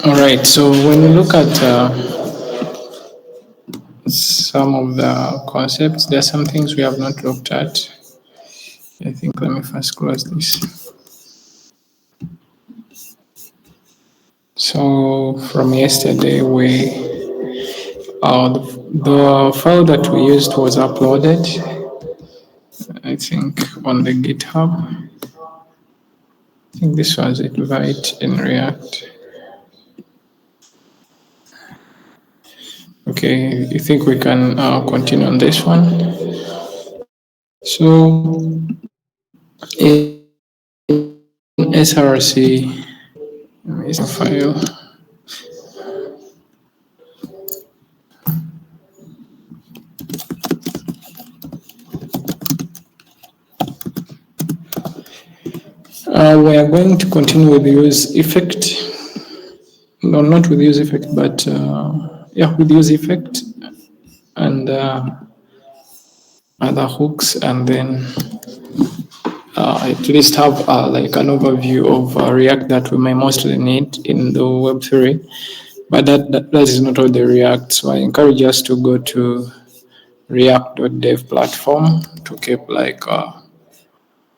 All right. So when we look at some of the concepts, there are some things we have not looked at. I think let me first close this. So from yesterday, the file that we used was uploaded, I think, on the GitHub. I think this was it, right, in React. Okay, you think we can continue on this one? So in SRC, is a file. We are going to continue with use effect. No, not with use effect, but with use effect and other hooks, and then at least have like an overview of React that we may mostly need in the Web3. But that is not all the React. So I encourage us to go to react.dev platform to keep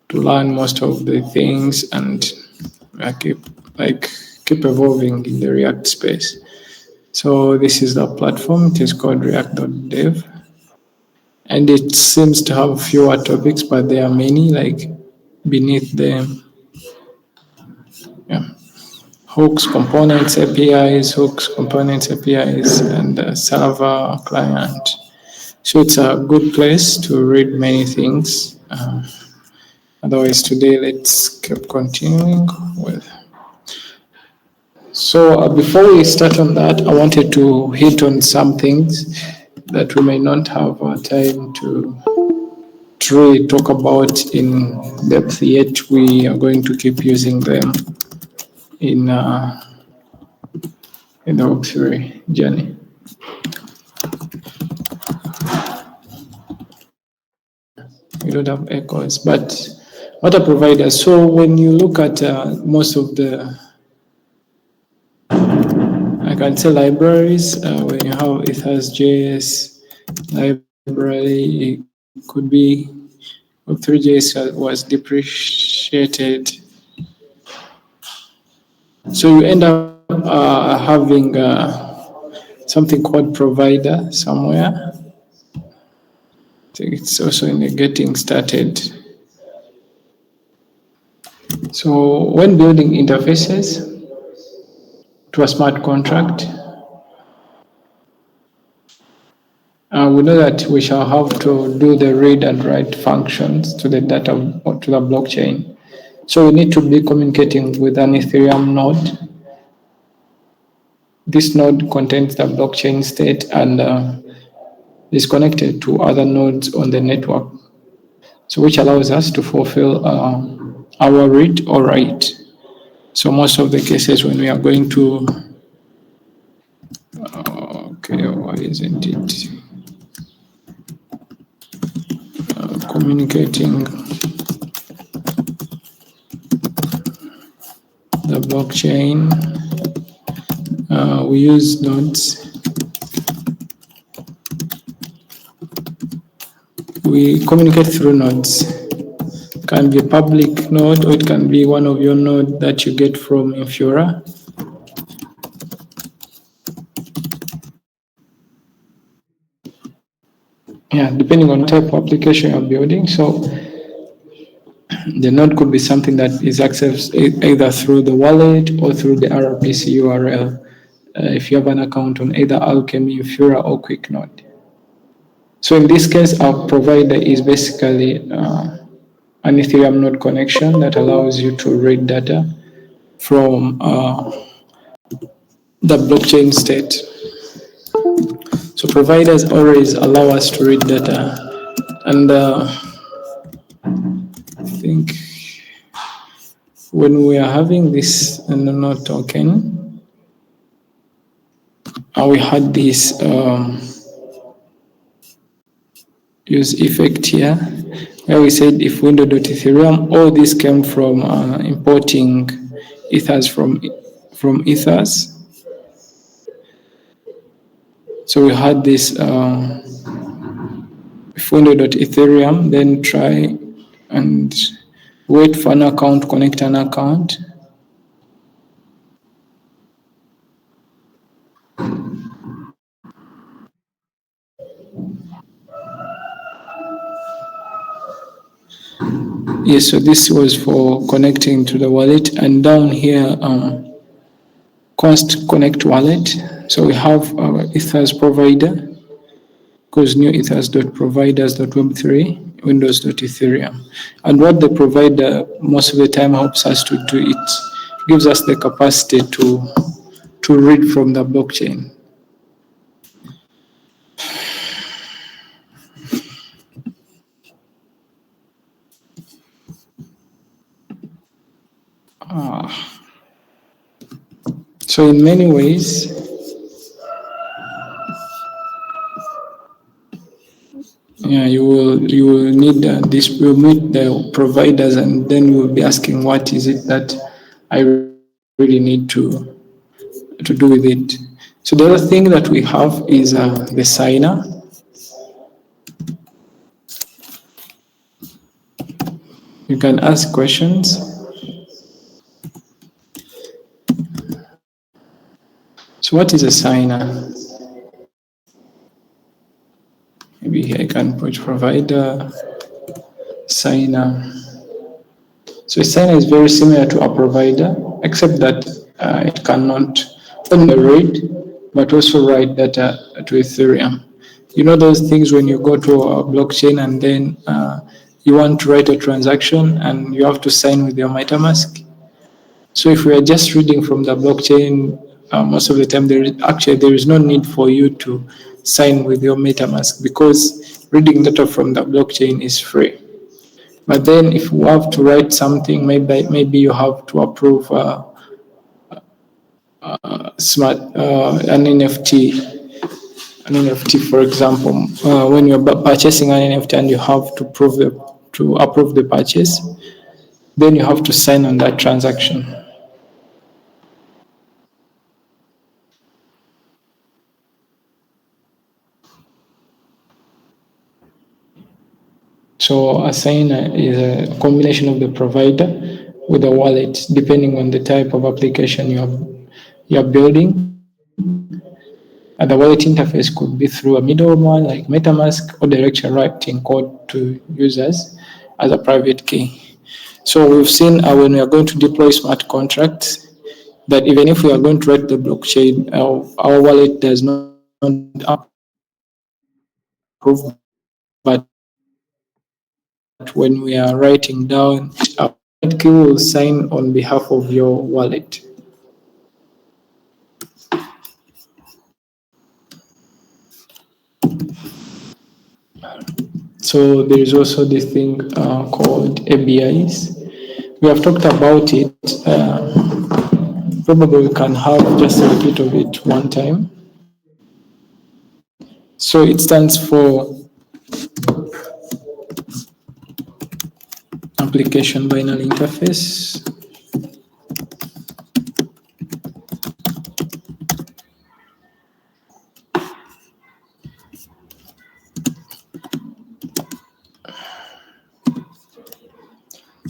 to learn most of the things and keep evolving in the React space. So this is the platform. It is called react.dev. And it seems to have fewer topics, but there are many like beneath them. Yeah. Hooks, components, APIs, and server, client. So it's a good place to read many things. Otherwise, today let's keep continuing with. So before we start on that, I wanted to hit on some things that we may not have time to really talk about in depth yet. We are going to keep using them in the Web3 journey. We don't have echoes, but what are providers? So when you look at most of the, I can say libraries, when you have Ethers.js library, it could be Web3.js was depreciated. So you end up having something called provider somewhere. I think it's also in the getting started. So when building interfaces to a smart contract, we know that we shall have to do the read and write functions to the data or to the blockchain. So we need to be communicating with an Ethereum node. This node contains the blockchain state and is connected to other nodes on the network. So which allows us to fulfill our read or write. So most of the cases when we are going to, okay, why isn't it? Communicating the blockchain, we use nodes. We communicate through nodes. It can be a public node or it can be one of your nodes that you get from Infura. Yeah, depending on type of application you're building. So the node could be something that is accessed either through the wallet or through the RPC URL. If you have an account on either Alchemy, Infura, or QuickNode. So in this case, our provider is basically an Ethereum node connection that allows you to read data from the blockchain state. So providers always allow us to read data, and I think when we are having this node token, we had this use effect here, where we said if window.ethereum, all this came from importing ethers from ethers. So we had this Ethereum, then try and wait for an account, connect an account. Yes, so this was for connecting to the wallet, and down here, const connect wallet. So we have our ethers provider, because new ethers.providers.web3 windows.ethereum. And what the provider most of the time helps us to do, it gives us the capacity to read from the blockchain. So in many ways, yeah, you will need this. You'll meet the providers, and then you will be asking, what is it that I really need to do with it? So the other thing that we have is the signer. You can ask questions. So what is a signer? Maybe I can put provider signer. So a signer is very similar to a provider, except that it cannot only read, but also write data to Ethereum. You know those things when you go to a blockchain and then you want to write a transaction and you have to sign with your MetaMask. So if we are just reading from the blockchain, most of the time there is no need for you to sign with your MetaMask, because reading data from the blockchain is free. But then if you have to write something, maybe you have to approve smart an NFT, for example. When you're purchasing an NFT and you have to approve the purchase, then you have to sign on that transaction. So a signer is a combination of the provider with the wallet, depending on the type of application you're building. And the wallet interface could be through a middleman like MetaMask, or directly writing code to users as a private key. So we've seen when we are going to deploy smart contracts, that even if we are going to write the blockchain, our wallet does not approve, but when we are writing down, our key will sign on behalf of your wallet. So there is also this thing called ABIs. We have talked about it. Probably we can have just a repeat of it one time. So it stands for Application Binary Interface.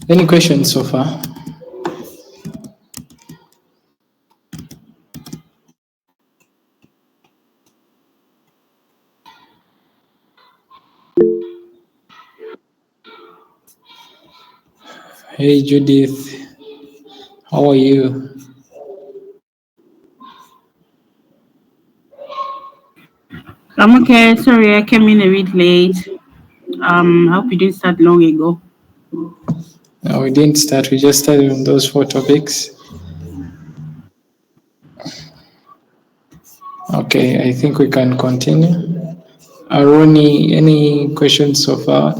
Any questions so far? Hey Judith, how are you? I'm okay. Sorry, I came in a bit late. I hope you didn't start long ago. No, we didn't start. We just started on those 4 topics. Okay, I think we can continue. Ronnie, any questions so far?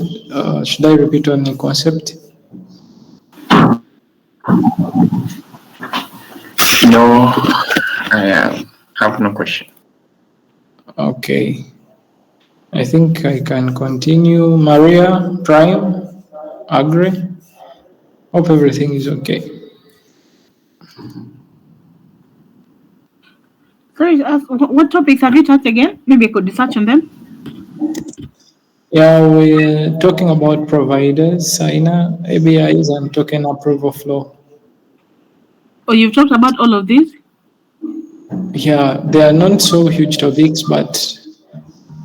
Should I repeat on the concept? No, I have no question. Okay. I think I can continue. Maria, Prime, Agri. Hope everything is okay. Sorry, what topics have you touched again? Maybe I could research on them. Yeah, we're talking about providers, signer, ABIs, and token approval flow. Oh, you've talked about all of these? Yeah, they are not so huge topics, but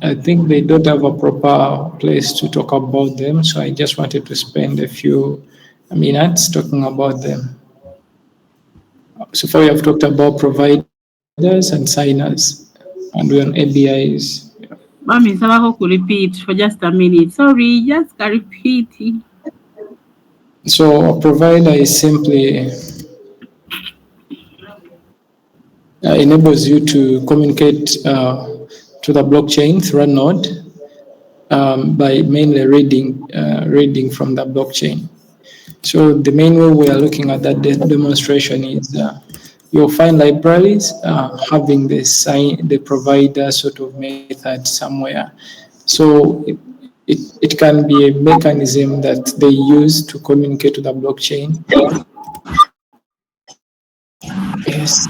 I think they don't have a proper place to talk about them. So I just wanted to spend a few minutes talking about them. So far, we have talked about providers and signers, and we're on ABIs. Mami, Sabako could repeat for just a minute. Sorry, just repeat. So a provider is simply enables you to communicate to the blockchain through a node by mainly reading from the blockchain. So the main way we are looking at that demonstration is you'll find libraries having the provider sort of method somewhere. So it can be a mechanism that they use to communicate to the blockchain. Yes.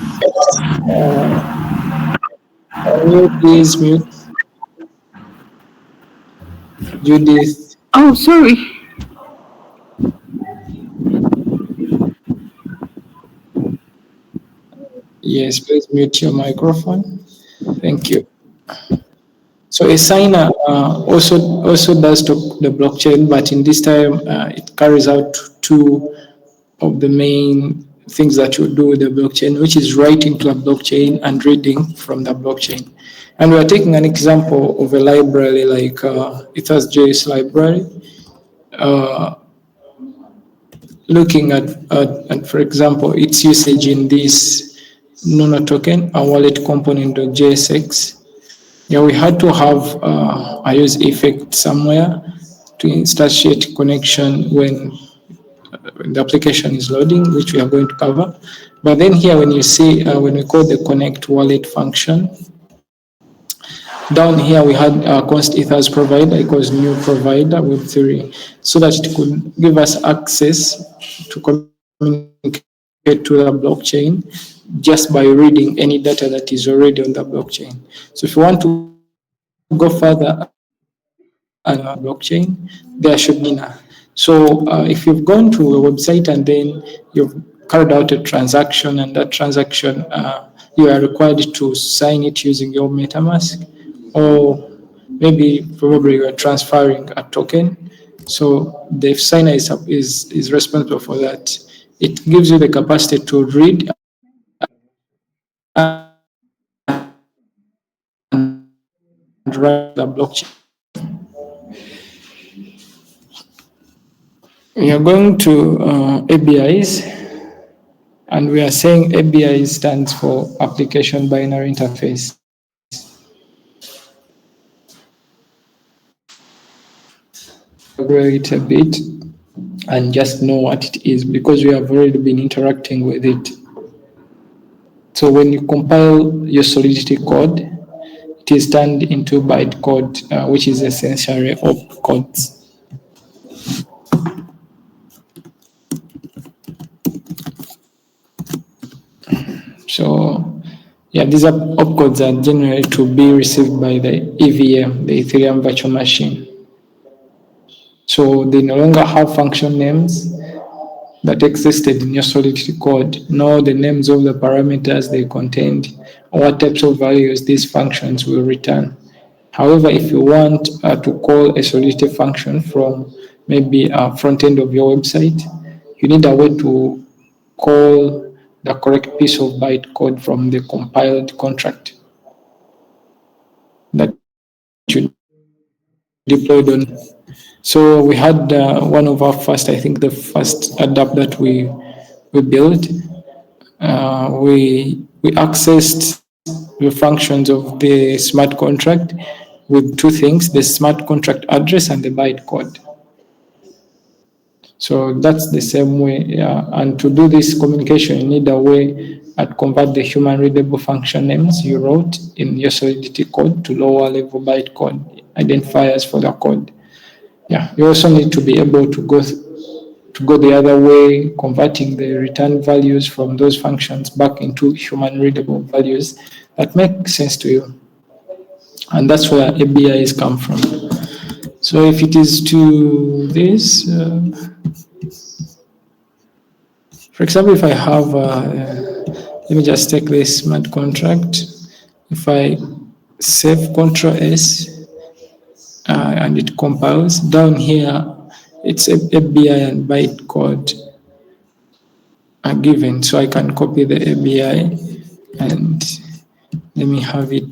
Can you please mute Judith? Oh, sorry. Yes, please mute your microphone. Thank you. So a signer also does to the blockchain, but in this time it carries out two of the main things that you do with the blockchain, which is writing to a blockchain and reading from the blockchain. And we are taking an example of a library like Ethers.js library, uh, looking at, for example, its usage in this Nano token, a wallet component of JSX. Yeah, we had to have a use effect somewhere to instantiate connection when the application is loading, which we are going to cover. But then here, when you see, when we call the connect wallet function, down here we had const ethers provider equals new provider Web3, so that it could give us access to communicate to the blockchain just by reading any data that is already on the blockchain. So if you want to go further and blockchain, there should be signer. So if you've gone to a website and then you've carried out a transaction, and that transaction you are required to sign it using your MetaMask, or maybe probably you are transferring a token. So the signer is responsible for that. It gives you the capacity to read and write the blockchain. We are going to ABIs, and we are saying ABI stands for Application Binary Interface. Elaborate a bit and just know what it is, because we have already been interacting with it. So when you compile your Solidity code, it is turned into bytecode, which is essentially opcodes. So yeah, these opcodes are generally to be received by the EVM, the Ethereum virtual machine. So they no longer have function names that existed in your Solidity code, nor the names of the parameters they contained, or what types of values these functions will return. However, if you want to call a Solidity function from maybe a front end of your website, you need a way to call the correct piece of bytecode from the compiled contract that you deployed on. So we had one of our first, I think the first adapt that we built. We accessed the functions of the smart contract with two things: the smart contract address and the bytecode. So that's the same way. And to do this communication, you need a way to convert the human readable function names you wrote in your Solidity code to lower level bytecode identifiers for the code. Yeah, you also need to be able to go to go the other way, converting the return values from those functions back into human readable values that make sense to you. And that's where ABIs come from. So if it is to this, for example, if I have, let me just take this smart contract. If I save Control S and it compiles, down here, it's ABI and bytecode are given. So I can copy the ABI and let me have it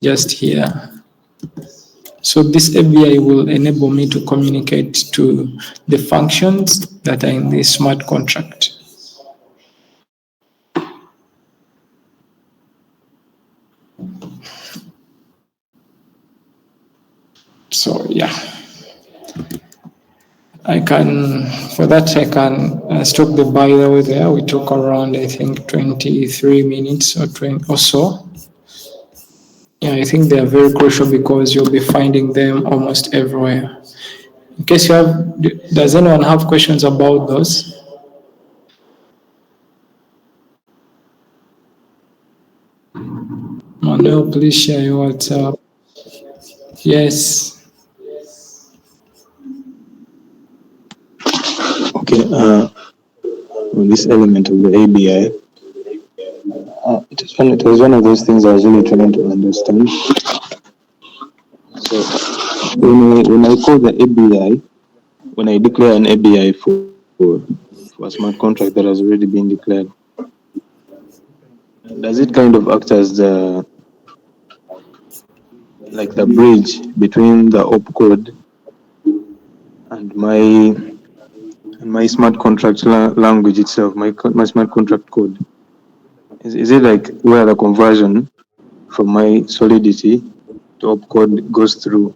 just here. So this ABI will enable me to communicate to the functions that are in this smart contract. So yeah, I can, for that I can stop the by the way there. We took around, I think, 23 minutes or 20 or so. Yeah, I think they are very crucial because you'll be finding them almost everywhere. In case you have, does anyone have questions about those? Manuel, please share your WhatsApp. Yes. Okay, on this element of the ABI, it was one of those things I was really trying to understand. So when I call the ABI, when I declare an ABI for a smart contract that has already been declared, does it kind of act as the bridge between the opcode and my smart contract language itself, my smart contract code? Is it like where the conversion from my Solidity to opcode goes through,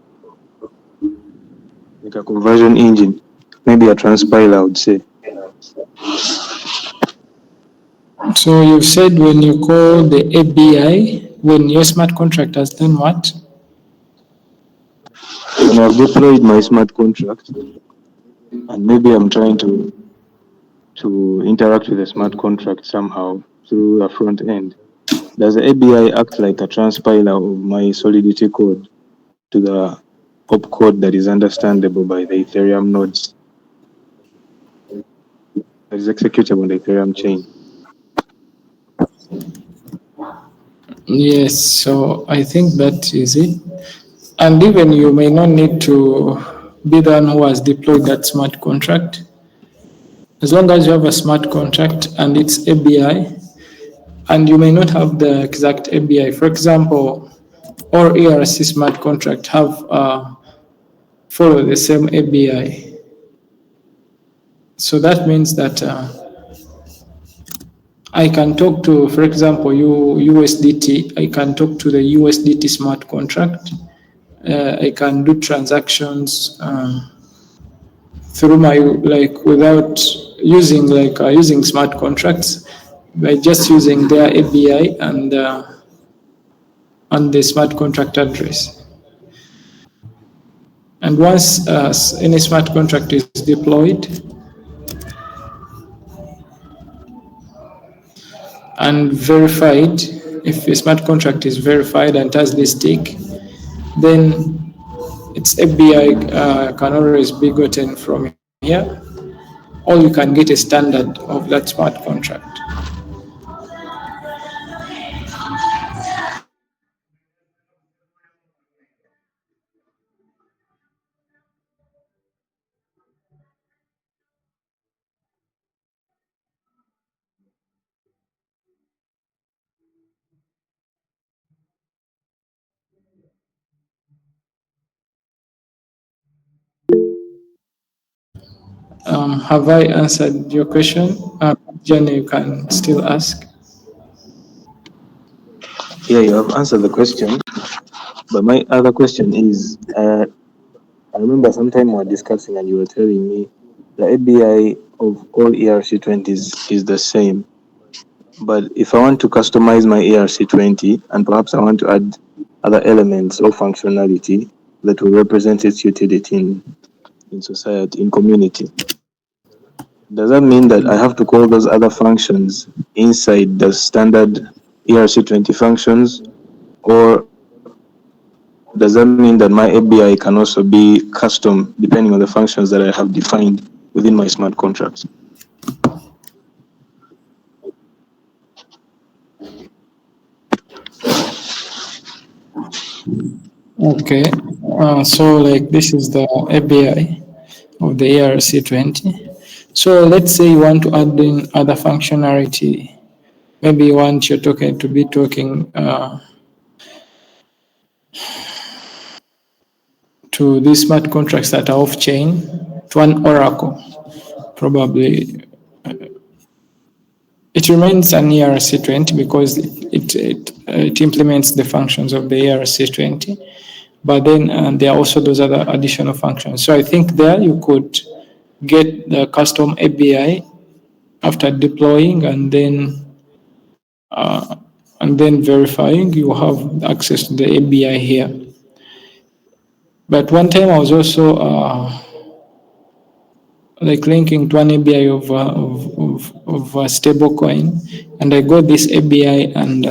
like a conversion engine, maybe a transpiler, I would say? So you've said when you call the ABI, when your smart contract has done what? When I've deployed my smart contract, and maybe I'm trying to interact with the smart contract somehow through a front end, does the ABI act like a transpiler of my Solidity code to the opcode that is understandable by the Ethereum nodes, that is executable on the Ethereum chain? Yes, so I think that is it. And even you may not need to be the one who has deployed that smart contract. As long as you have a smart contract and its ABI, and you may not have the exact ABI. For example, all ERC smart contract have follow the same ABI. So that means that I can talk to, for example, USDT. I can talk to the USDT smart contract. I can do transactions through my without using using smart contracts by just using their ABI and the smart contract address. And once any smart contract is deployed and verified, if a smart contract is verified and has this tick, then its ABI can always be gotten from here, or you can get a standard of that smart contract. Have I answered your question? Jenny, you can still ask. Yeah, you have answered the question. But my other question is, I remember sometime we were discussing and you were telling me the ABI of all ERC20s is the same. But if I want to customize my ERC20 and perhaps I want to add other elements or functionality that will represent its utility in society, in community, does that mean that I have to call those other functions inside the standard ERC20 functions, or does that mean that my API can also be custom depending on the functions that I have defined within my smart contracts? Okay, so like this is the API of the ERC20. So let's say you want to add in other functionality. Maybe you want your token to be talking to these smart contracts that are off-chain to an oracle. Probably it remains an ERC20 because it implements the functions of the ERC20. But then there are also those other additional functions. So I think there you could get the custom API after deploying and then verifying. You have access to the API here. But one time I was also like linking to an API of a stable coin, and I got this API, and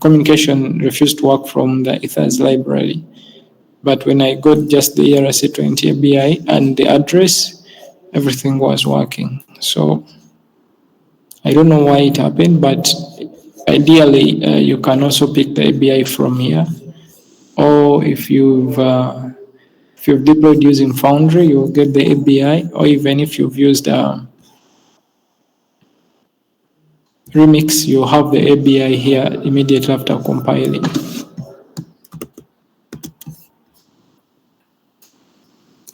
communication refused to work from the Ethers library. But when I got just the ERC20 API and the address, everything was working. So I don't know why it happened, but ideally you can also pick the API from here. Or if you've deployed using Foundry, you'll get the API. Or even if you've used Remix, you have the API here immediately after compiling.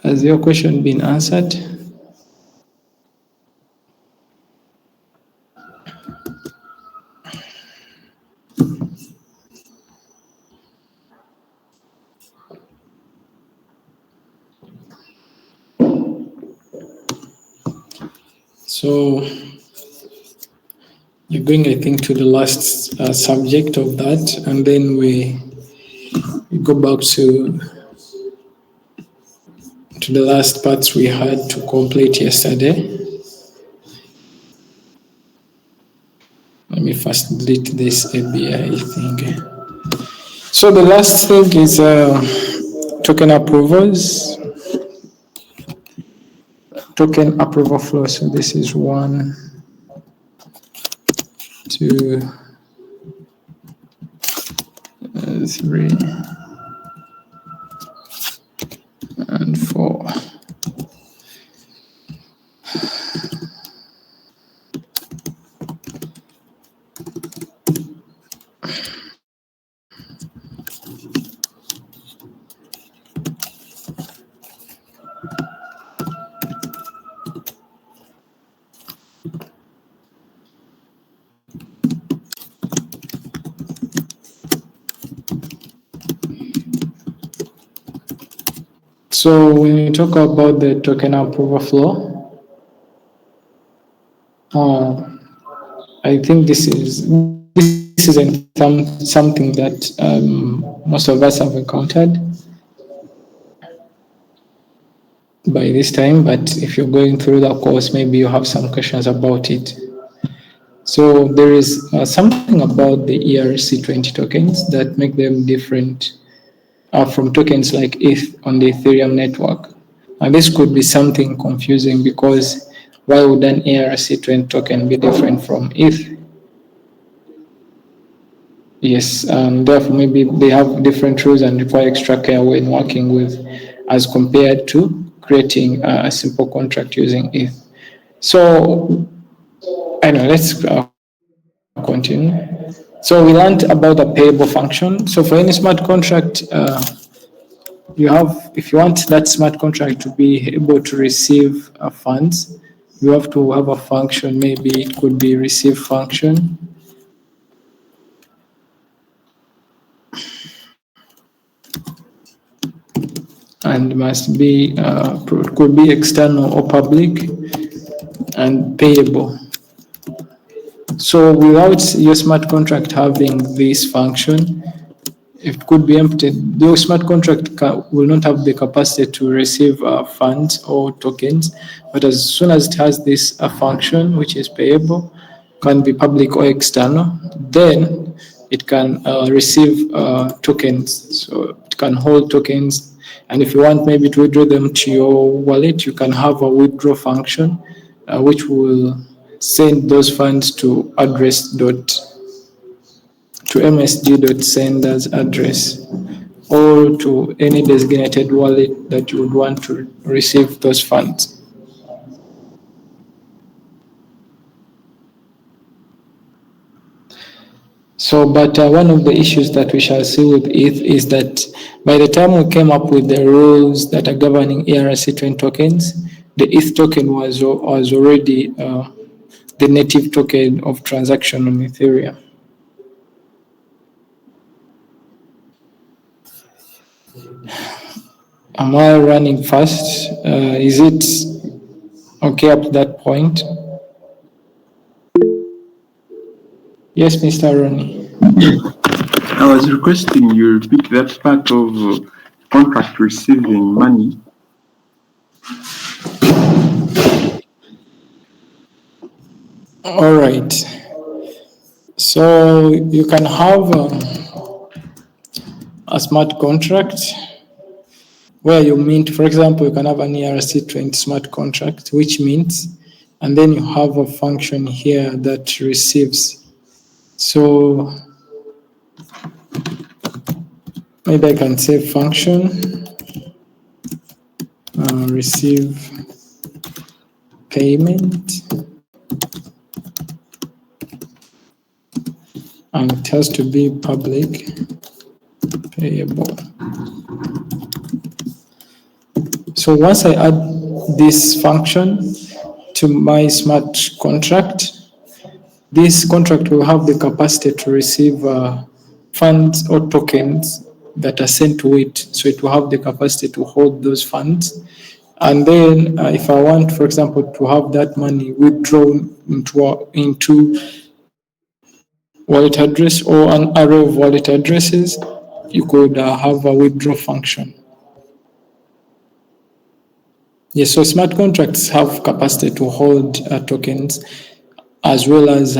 Has your question been answered? So you're going, I think, to the last subject of that, and then we go back to the last parts we had to complete yesterday. Let me first delete this API thing. So the last thing is token approvals. Token approval flow. So this is 1, 2, 3, and 4. So when we talk about the token approval flow, I think this isn't something that most of us have encountered by this time, but if you're going through the course, maybe you have some questions about it. So there is something about the ERC20 tokens that make them different from tokens like ETH on the Ethereum network. And this could be something confusing because why would an ERC20 token be different from ETH? Yes, therefore maybe they have different rules and require extra care when working with, as compared to creating a simple contract using ETH. So, I know, let's continue. So we learned about the payable function. So for any smart contract, you have, if you want that smart contract to be able to receive funds, you have to have a function. Maybe it could be receive function. And must be, could be external or public, and payable. So without your smart contract having this function, it could be emptied. The smart contract will not have the capacity to receive funds or tokens, but as soon as it has this function, which is payable, can be public or external, then it can receive tokens. So it can hold tokens. And if you want maybe to withdraw them to your wallet, you can have a withdraw function, which will send those funds to msg.sender's address, or to any designated wallet that you would want to receive those funds. So, but one of the issues that we shall see with ETH is that by the time we came up with the rules that are governing ERC20 tokens, the ETH token was already the native token of transaction on Ethereum. Am I running fast? Is it okay up to that point? Yes, Mr. Ronnie. I was requesting you repeat that part of contract receiving money. All right. So you can have a smart contract where you mint, for example, you can have an ERC20 smart contract, which mints, and then you have a function here that receives. So maybe I can say function receive payment, and it has to be public payable. So once I add this function to my smart contract, this contract will have the capacity to receive funds or tokens that are sent to it. So it will have the capacity to hold those funds. And then if I want, for example, to have that money withdrawn into wallet address or an array of wallet addresses, you could have a withdraw function. Yes, so smart contracts have capacity to hold tokens as well as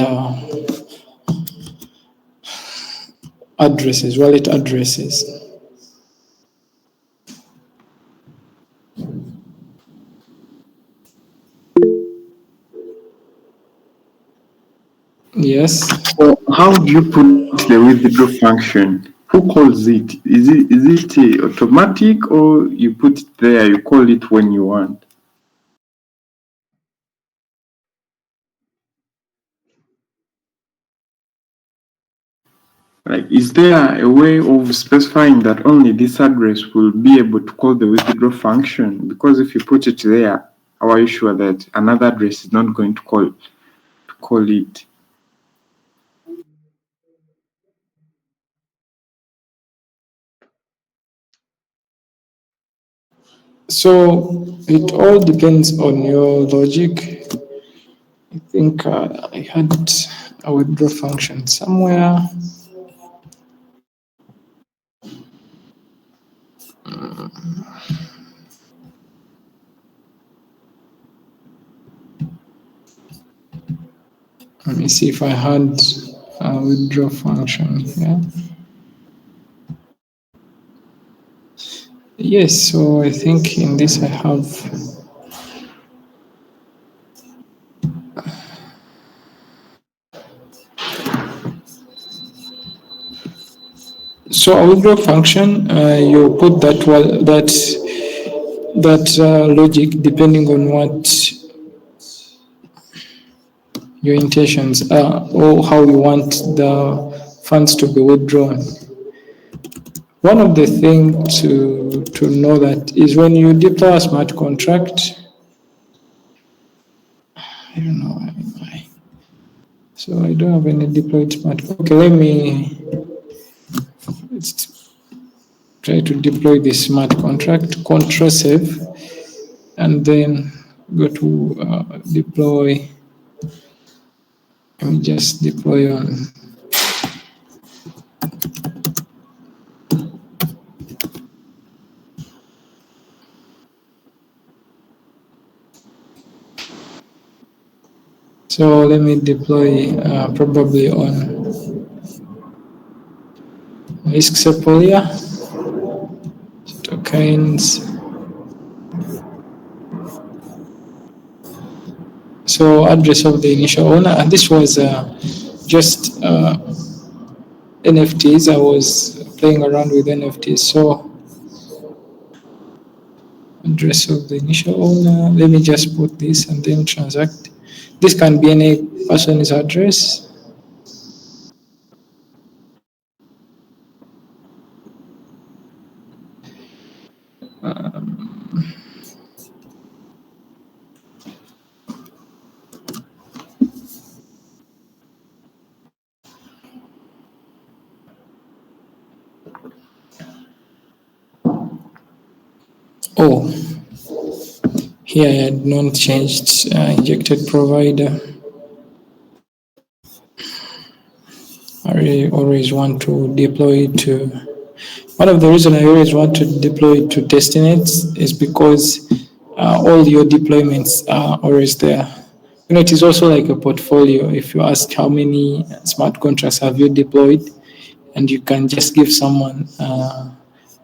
addresses, wallet addresses. Yes. So how do you put the withdraw function? Who calls it? Is it automatic, or you put it there, you call it when you want? Like, is there a way of specifying that only this address will be able to call the withdraw function? Because if you put it there, how are you sure that another address is not going to call it? So it all depends on your logic. I think I had a withdraw function somewhere. Let me see if I had a withdraw function here. Yes, so I think in this I have so a withdraw function. You put that logic depending on what your intentions are or how you want the funds to be withdrawn. One of the things to know that is when you deploy a smart contract, I don't know why. So I don't have any deployed smart. Okay, let's try to deploy this smart contract. Control save, and then go to deploy. Let me just deploy on So let me deploy probably on Risk Sepolia tokens. So address of the initial owner, and this was just NFTs. I was playing around with NFTs. So address of the initial owner. Let me just put this and then transact. This can be any person's address. Oh, here I had not changed injected provider. I really always want to deploy it to. One of the reasons I always want to deploy it to testnets is because all your deployments are always there. It is also like a portfolio. If you ask how many smart contracts have you deployed, and you can just give someone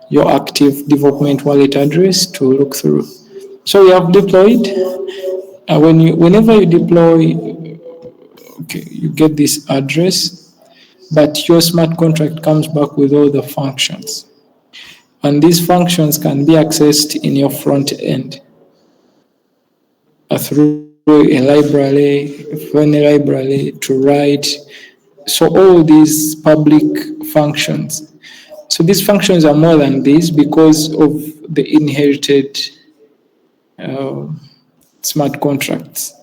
your active development wallet address to look through. So we have deployed. Whenever you deploy, okay, you get this address, but your smart contract comes back with all the functions. And these functions can be accessed in your front end through a library to write. So all these public functions. So these functions are more than this because of the inherited smart contracts.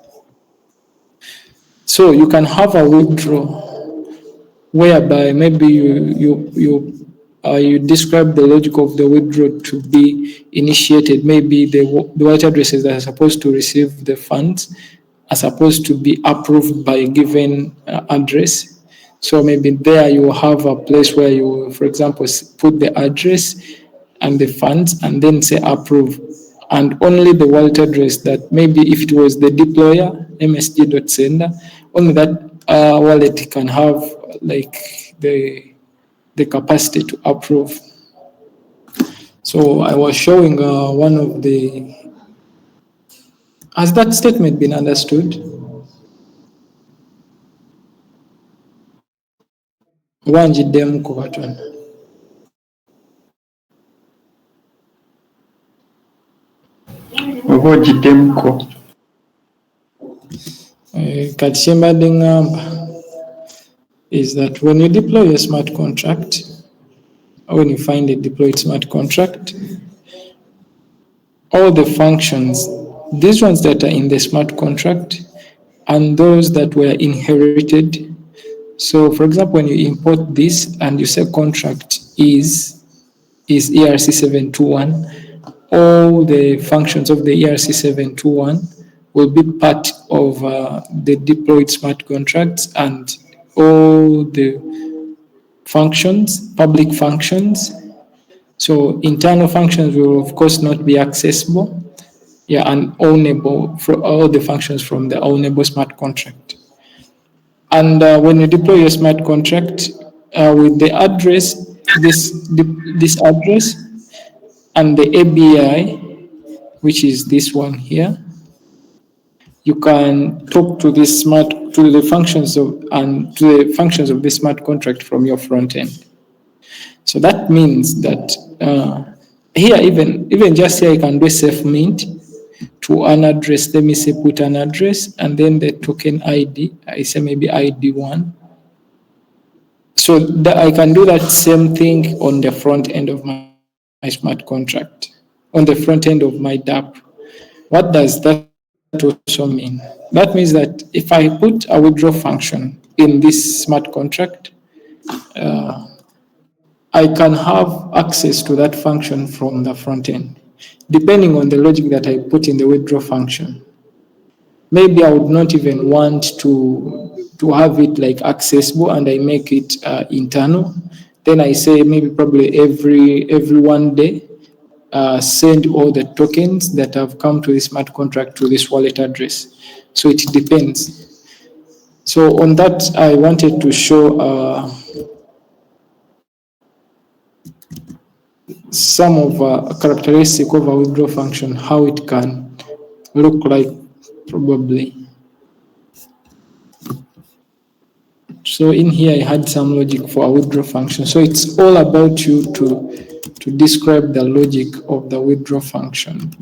So you can have a withdrawal whereby maybe you describe the logic of the withdrawal to be initiated. Maybe the wallet addresses that are supposed to receive the funds are supposed to be approved by a given address. So maybe there you have a place where you, for example, put the address and the funds and then say approve. And only the wallet address that maybe if it was the deployer, msg.sender, only that wallet can have like the capacity to approve. So I was showing one of the. Has that statement been understood? Wanjiddemu ku batono. Oba ogiddemuko. Kati kye mbadde ngamba is that when you deploy a smart contract, when you find a deployed smart contract, all the functions, these ones that are in the smart contract and those that were inherited. So for example, when you import this and you say contract is ERC721, all the functions of the ERC721 will be part of the deployed smart contracts, and all the functions, public functions. So internal functions will of course not be accessible, and ownable for all the functions from the ownable smart contract. And when you deploy your smart contract with the address, this address and the ABI, which is this one here, you can talk to this to the functions of the smart contract from your front end. So that means that here, even just here, I can do a self mint to an address. Let me say put an address and then the token ID. I say maybe ID1. So that I can do that same thing on the front end of my smart contract, on the front end of my DApp. What does that also mean? That means that if I put a withdraw function in this smart contract, I can have access to that function from the front end, depending on the logic that I put in the withdraw function. Maybe I would not even want to have it like accessible, and I make it internal. Then I say maybe probably every 1 day, send all the tokens that have come to the smart contract to this wallet address. So it depends. So on that, I wanted to show some of characteristic of a withdraw function, how it can look like probably. So in here I had some logic for a withdraw function. So it's all about you to describe the logic of the withdraw function.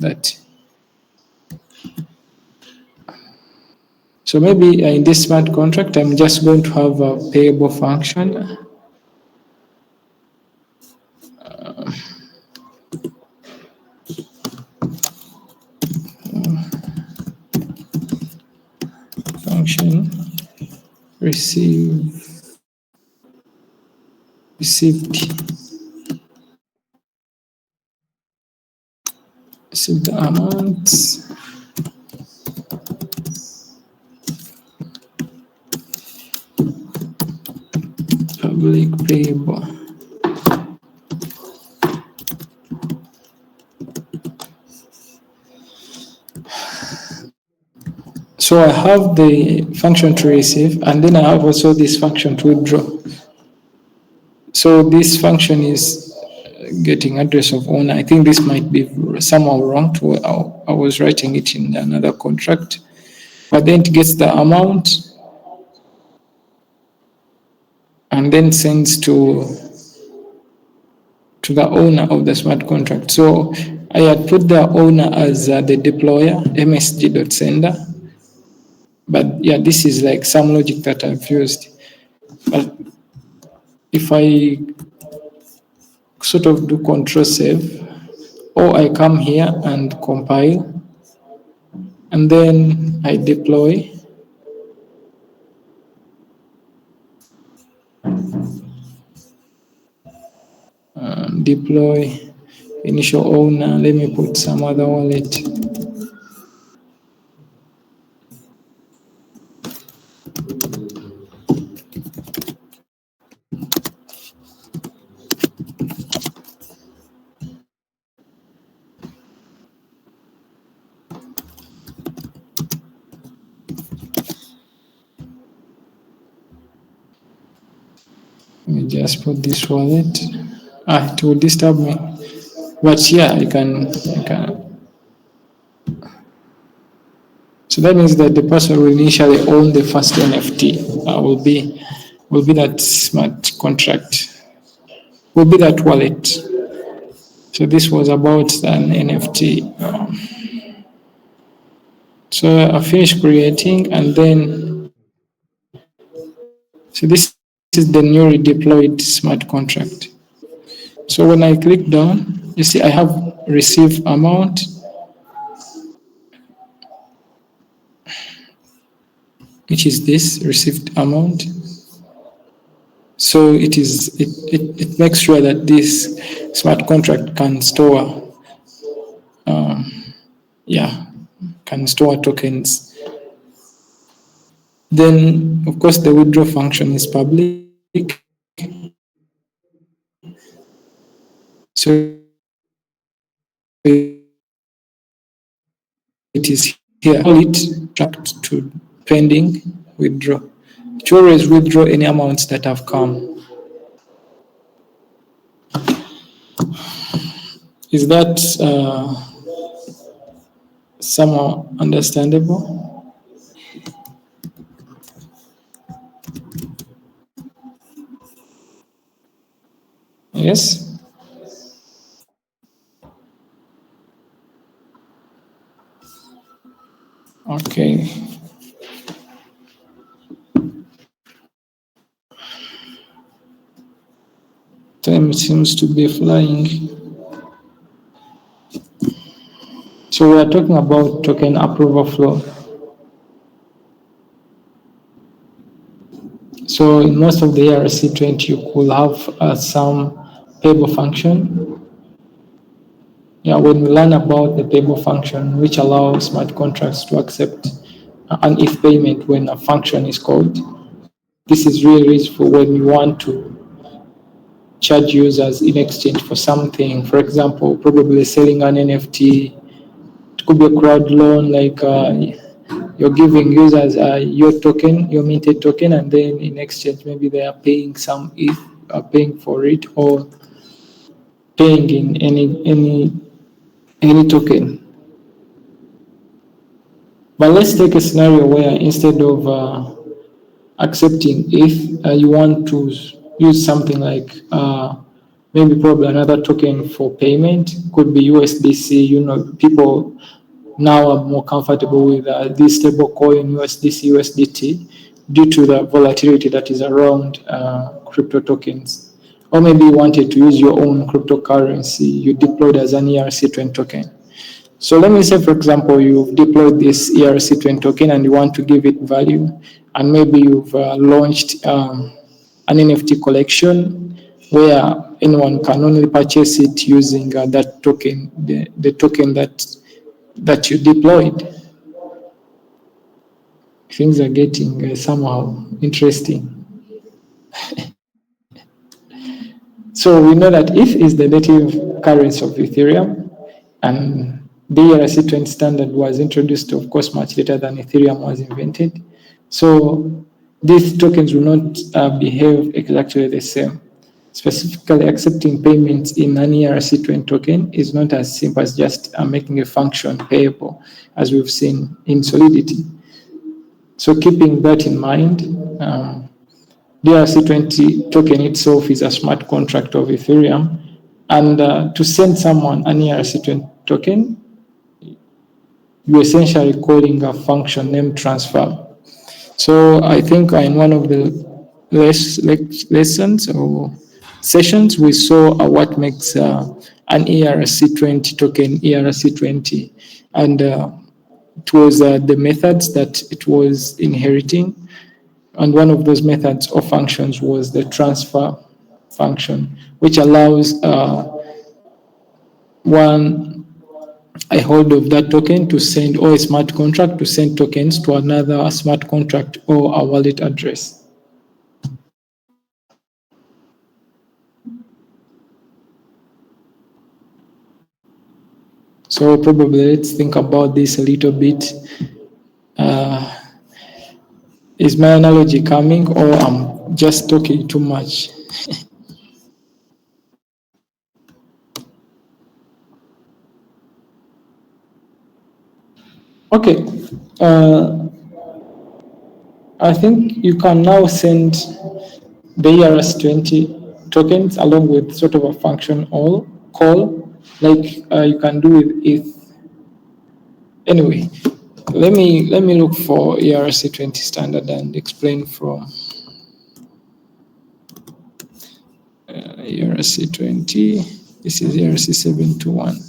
So maybe in this smart contract, I'm just going to have a payable function. Function received the amount public payable. So I have the function to receive, and then I have also this function to withdraw. So this function is getting address of owner. I think this might be somehow wrong to I was writing it in another contract, but then it gets the amount and then sends to the owner of the smart contract. So I had put the owner as the deployer, msg.sender. But yeah, this is like some logic that I've used. But if I sort of do control save, or I come here and compile, and then I deploy, initial owner, let me put some other wallet. Let me just put this wallet. It will disturb me. But yeah, I can. So that means that the person will initially own the first NFT. Will be that smart contract. Will be that wallet. So this was about an NFT. So I finished creating, and then so this is the newly deployed smart contract. So when I click down, you see I have received amount, which is this received amount. So it makes sure that this smart contract can store, can store tokens. Then of course the withdraw function is public. So it is here. Call it tracked to pending withdraw. To always withdraw any amounts that have come. Is that somehow understandable? Yes? Okay. Time seems to be flying. So we are talking about token approval flow. So in most of the ERC20, you could have some payable function. Yeah, when we learn about the payable function, which allows smart contracts to accept an if payment when a function is called, this is really useful when you want to charge users in exchange for something. For example, probably selling an NFT. It could be a crowd loan, like you're giving users your token, your minted token, and then in exchange maybe they are paying some ETH, paying for it, or paying in any token. But let's take a scenario where instead of accepting, if you want to use something like maybe probably another token for payment, could be USDC. People now are more comfortable with this stable coin USDC, USDT, due to the volatility that is around crypto tokens. Or maybe you wanted to use your own cryptocurrency, you deployed as an ERC20 token. So let me say, for example, you've deployed this ERC20 token and you want to give it value, and maybe you've launched an NFT collection where anyone can only purchase it using that token, the token that you deployed. Things are getting somehow interesting. So we know that ETH is the native currency of Ethereum, and the ERC20 standard was introduced, of course, much later than Ethereum was invented. So these tokens will not behave exactly the same. Specifically, accepting payments in an ERC20 token is not as simple as just making a function payable, as we've seen in Solidity. So keeping that in mind, the ERC20 token itself is a smart contract of Ethereum, and to send someone an ERC20 token, you're essentially calling a function named transfer. So I think in one of the lessons or sessions, we saw what makes an ERC20 token ERC20, and it was the methods that it was inheriting. And one of those methods or functions was the transfer function, which allows a hold of that token to send, or a smart contract to send tokens to another smart contract or a wallet address. So probably let's think about this a little bit. Is my analogy coming, or I'm just talking too much? Okay. I think you can now send the ERC20 tokens along with sort of a function call, like you can do with ETH. Anyway, let me look for ERC20 standard and explain from ERC20. This is ERC721.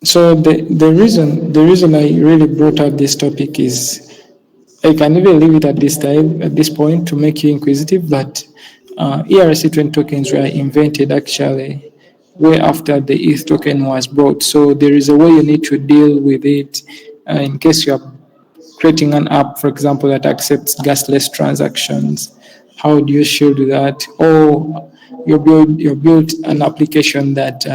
So the reason I really brought up this topic is I can even leave it at this point to make you inquisitive, but ERC20 tokens were invented actually way after the ETH token was brought. So there is a way you need to deal with it in case you are creating an app, for example, that accepts gasless transactions. How do you shield that? Or you build an application that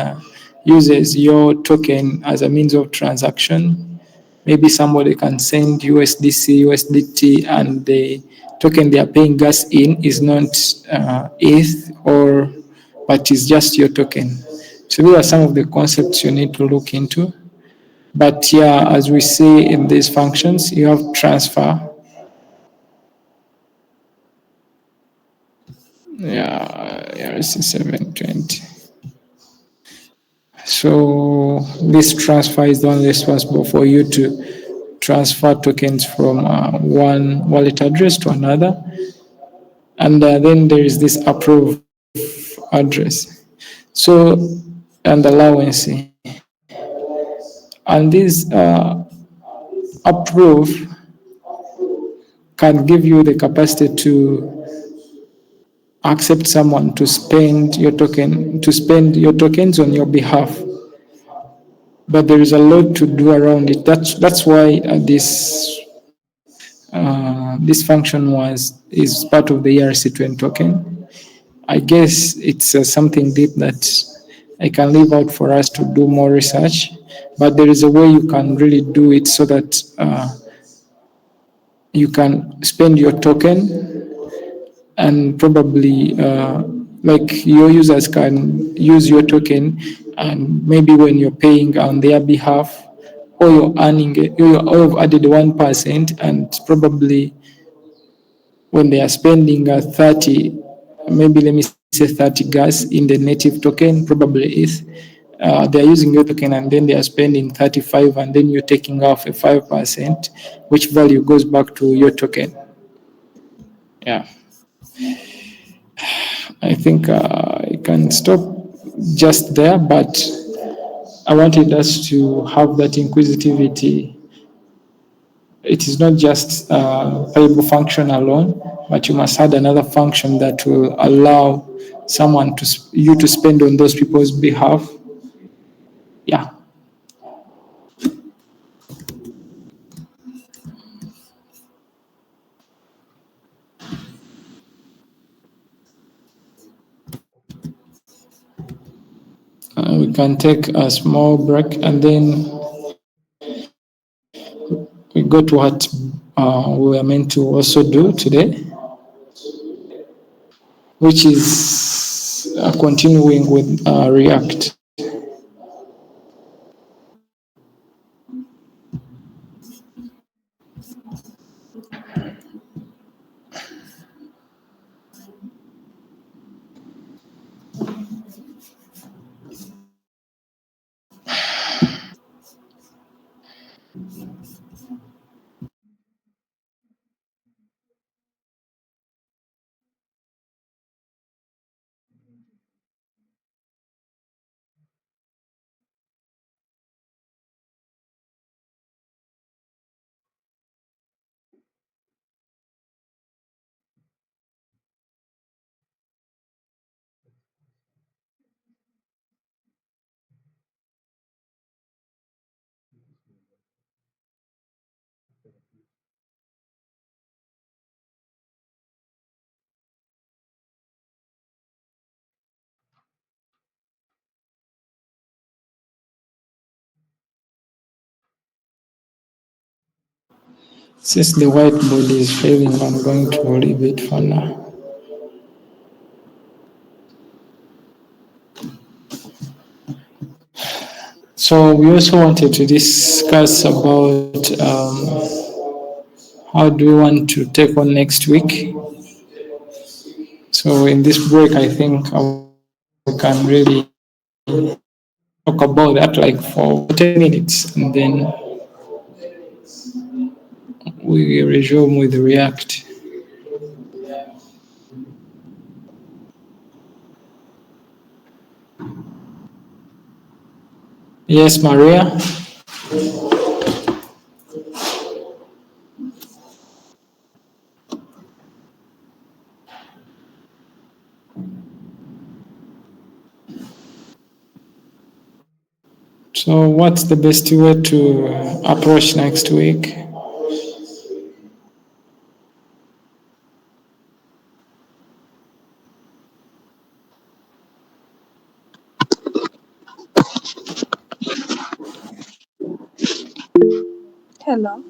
uses your token as a means of transaction. Maybe somebody can send USDC, USDT, and the token they are paying gas in is not ETH, but is just your token. So these are some of the concepts you need to look into. But yeah, as we see in these functions, you have transfer. Yeah, ERC720. So this transfer is the one responsible for you to transfer tokens from one wallet address to another. And then there is this approve address. So, and allowance. And this approve can give you the capacity to accept someone to spend your tokens on your behalf. But there is a lot to do around it. That's why this function is part of the ERC20 token. I guess it's something deep that I can leave out for us to do more research. But there is a way you can really do it so that you can spend your token and probably like your users can use your token, and maybe when you're paying on their behalf, or you're earning it, you've added 1%, and probably when they are spending 30, maybe let me say 30 gas in the native token, probably is they are using your token and then they are spending 35, and then you're taking off a 5%, which value goes back to your token. Yeah. I think I can stop just there, but I wanted us to have that inquisitivity. It is not just payable function alone, but you must add another function that will allow someone to you to spend on those people's behalf. Yeah. We can take a small break and then we go to what we were meant to also do today, which is continuing with React. Since the whiteboard is failing, I'm going to leave it for now. So we also wanted to discuss about how do we want to take on next week. So in this break, I think we can really talk about that like for 10 minutes, and then we resume with React. Yes, Maria? So what's the best way to approach next week? Hello.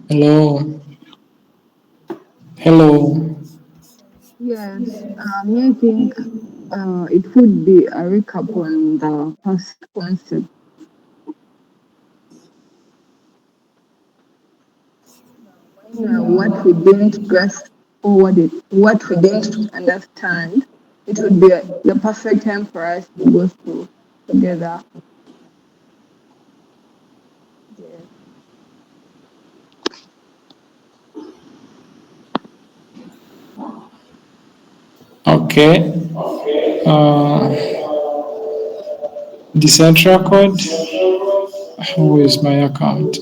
Hello? Hello? Yes, I think it would be a recap on the past concept. What we didn't grasp or what we didn't understand, it would be the perfect time for us to go through together. Yes. Okay. The central code? Who is my account?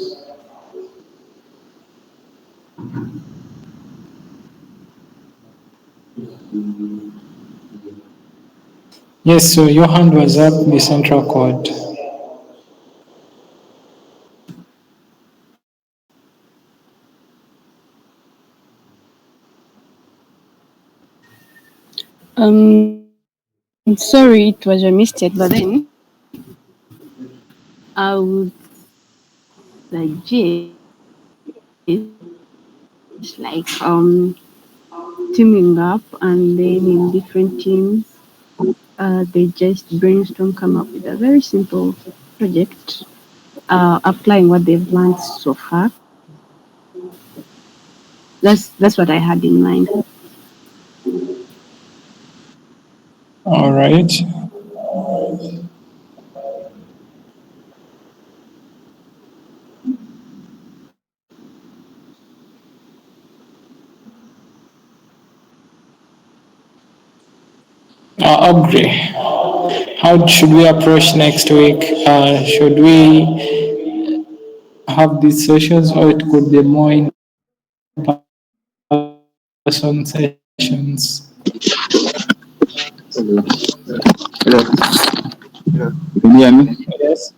Yes, so your hand was up, the central code. Sorry, it was a mistake, but then I would suggest like teaming up and then in different teams, they just brainstorm, come up with a very simple project, applying what they've learned so far. That's what I had in mind. All right. Agree. How should we approach next week? Should we have these sessions, or it could be more in person sessions? Hello. Hello. You can hear me? Yes.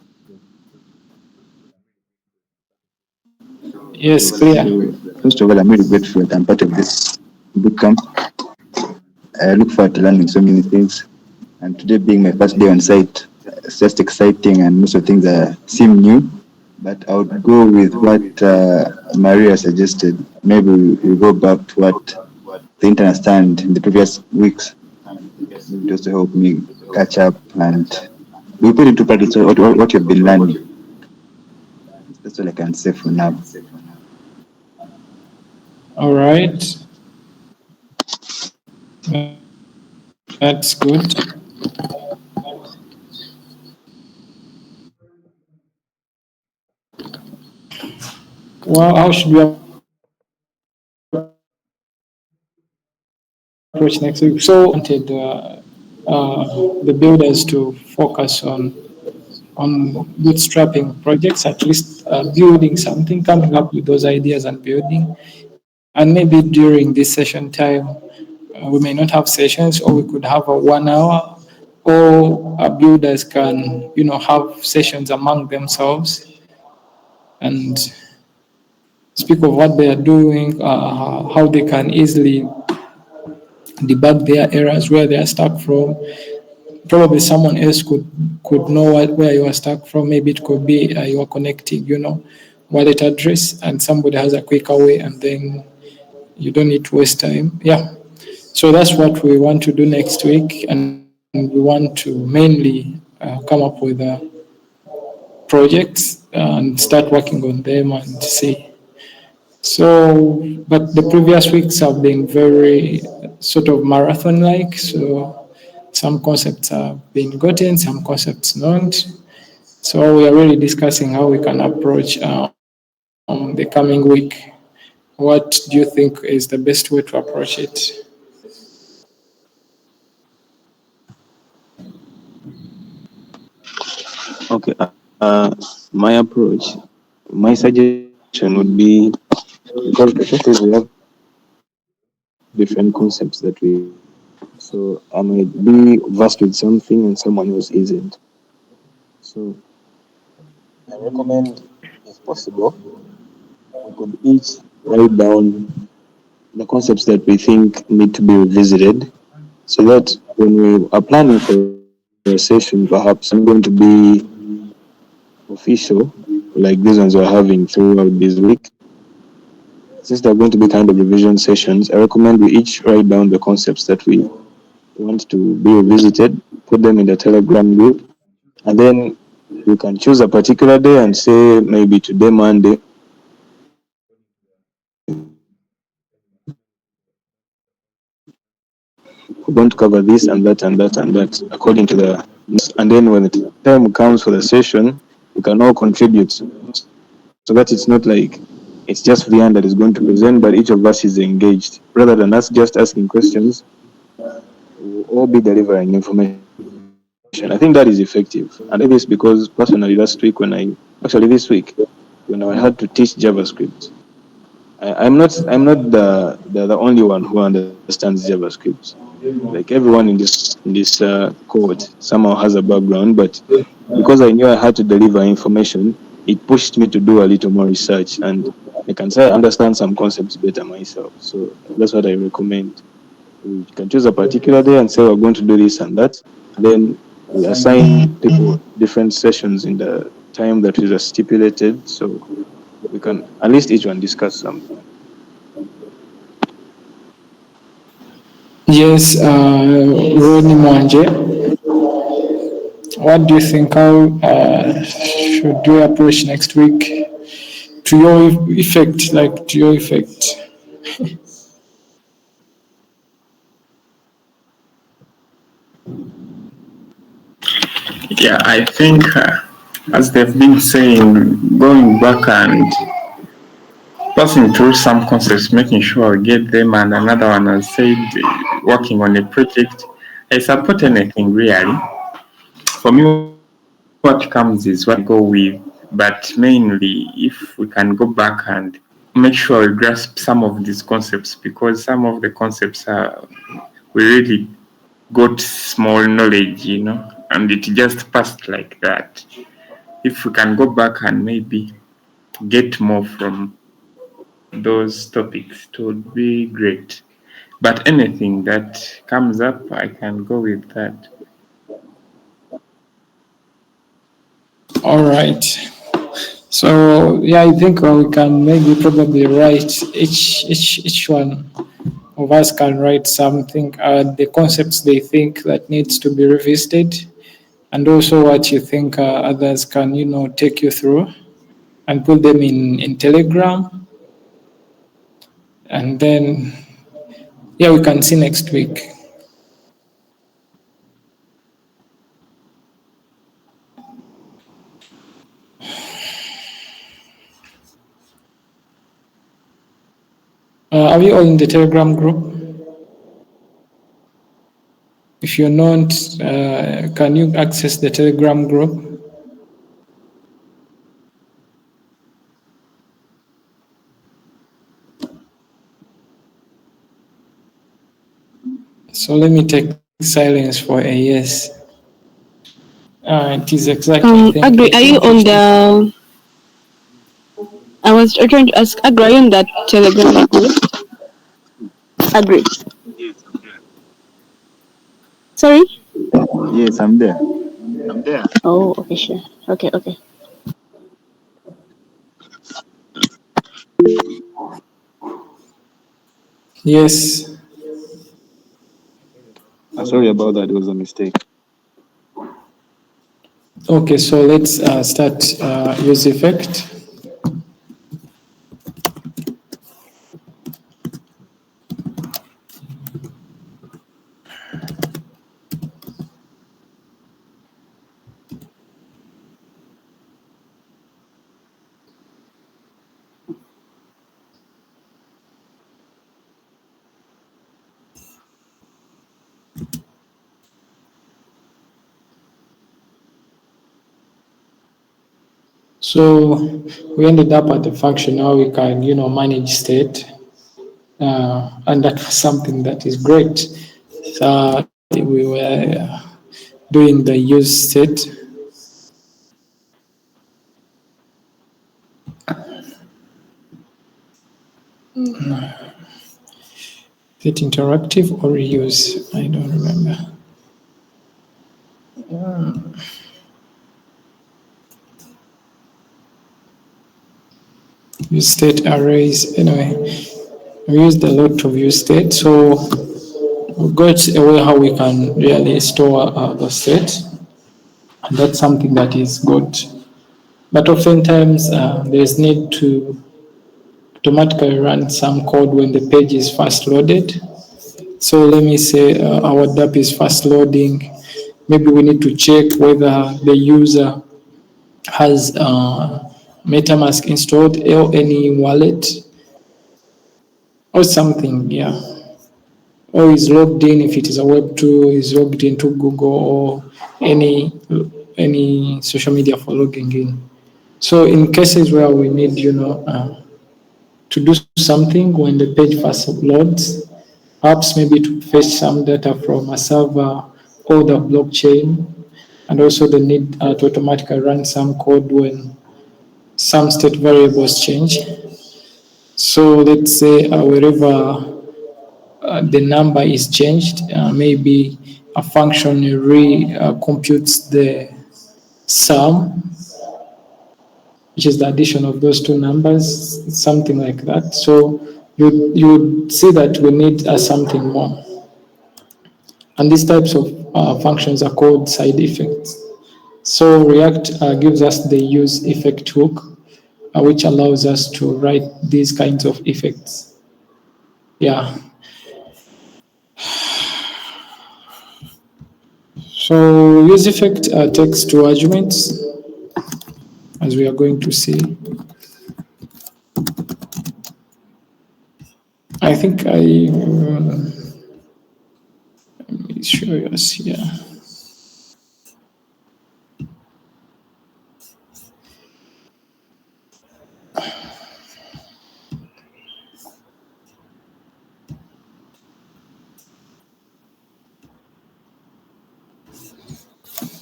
Yes, clear. So, first of all, I'm really grateful that I'm part of this bootcamp. I look forward to learning so many things. And today being my first day on site, it's just exciting and most of the things seem new. But I would go with what Maria suggested. Maybe we go back to what the internet stand in the previous weeks, maybe just to help me catch up and we put into practice what you've been learning. That's all I can say for now. All right. That's good. Well, how should we approach next week? So, wanted the builders to focus on bootstrapping projects, at least building something, coming up with those ideas and building. And maybe during this session time, we may not have sessions, or we could have a 1 hour, or our builders can, have sessions among themselves and speak of what they are doing, how they can easily debug their errors, where they are stuck from. Probably someone else could know where you are stuck from. Maybe it could be you are connecting, wallet address, and somebody has a quicker way, and then you don't need to waste time. Yeah. So that's what we want to do next week, and we want to mainly come up with projects and start working on them and see. So, but the previous weeks have been very sort of marathon like. So, some concepts have been gotten, some concepts not. So, we are really discussing how we can approach the coming week. What do you think is the best way to approach it? Okay. My approach, my suggestion would be because the truth is we have different concepts that we. So I might be versed with something and someone else isn't. So I recommend, if possible, we could each write down the concepts that we think need to be revisited, so that when we are planning for a session, perhaps not going to be official like these ones we're having throughout this week. Since they're going to be kind of revision sessions, I recommend we each write down the concepts that we want to be revisited, put them in the Telegram group, and then you can choose a particular day and say maybe today, Monday, we're going to cover this and that and that and that according to the. And then when the time comes for the session, we can all contribute so that it's not like it's just Vian that is going to present, but each of us is engaged. Rather than us just asking questions, we'll all be delivering information. I think that is effective. And I say this because personally last week this week, when I had to teach JavaScript, I'm not the only one who understands JavaScript. Like everyone in this code somehow has a background, but because I knew I had to deliver information, it pushed me to do a little more research, and I can say I understand some concepts better myself. So that's what I recommend. We can choose a particular day and say we're going to do this and that. Then we assign people different sessions in the time that is stipulated, so we can at least each one discuss something. Yes, Ronnie Mwanje, what do you think? How should we approach next week to your effect, like to your effect? Yeah, I think, as they've been saying, going back and passing through some concepts, making sure we get them, and another one has said, working on a project. I support anything really. For me, what comes is what I go with, but mainly if we can go back and make sure we grasp some of these concepts, because some of the concepts are we really got small knowledge, and it just passed like that. If we can go back and maybe get more from those topics, it would be great. But anything that comes up, I can go with that. All right. So yeah, I think we can maybe probably write each one of us can write something, the concepts they think that needs to be revisited, and also what you think others can take you through, and put them in Telegram, and then yeah, we can see next week. Are we all in the Telegram group? If you're not, can you access the Telegram group? So let me take silence for a yes. It is exactly. Agri, are you on the? I was trying to ask Agri, are you on that Telegram group? Agri. Sorry. Yes, I'm there. Oh, okay, sure. Okay. Yes. Sorry about that. It was a mistake. Okay, so let's start use effect. So we ended up at the function now we can, manage state, and that was something that is great. So we were doing the use state. Is it interactive or reuse? I don't remember. Use state arrays. Anyway, we used a lot of use state. So we got a way how we can really store the state. And that's something that is good. But oftentimes there's need to automatically run some code when the page is first loaded. So let me say our DApp is first loading. Maybe we need to check whether the user has MetaMask installed or any wallet or something, yeah. Or is logged in if it is a Web2, is logged into Google or any social media for logging in. So in cases where we need, to do something when the page first uploads, perhaps maybe to fetch some data from a server or the blockchain, and also the need to automatically run some code when some state variables change. So let's say wherever the number is changed. Maybe a function computes the sum, which is the addition of those two numbers, something like that. So you see that we need something more. And these types of functions are called side effects. So React gives us the use effect hook, which allows us to write these kinds of effects. Yeah. So use effect takes two arguments, as we are going to see. I think let me show us here.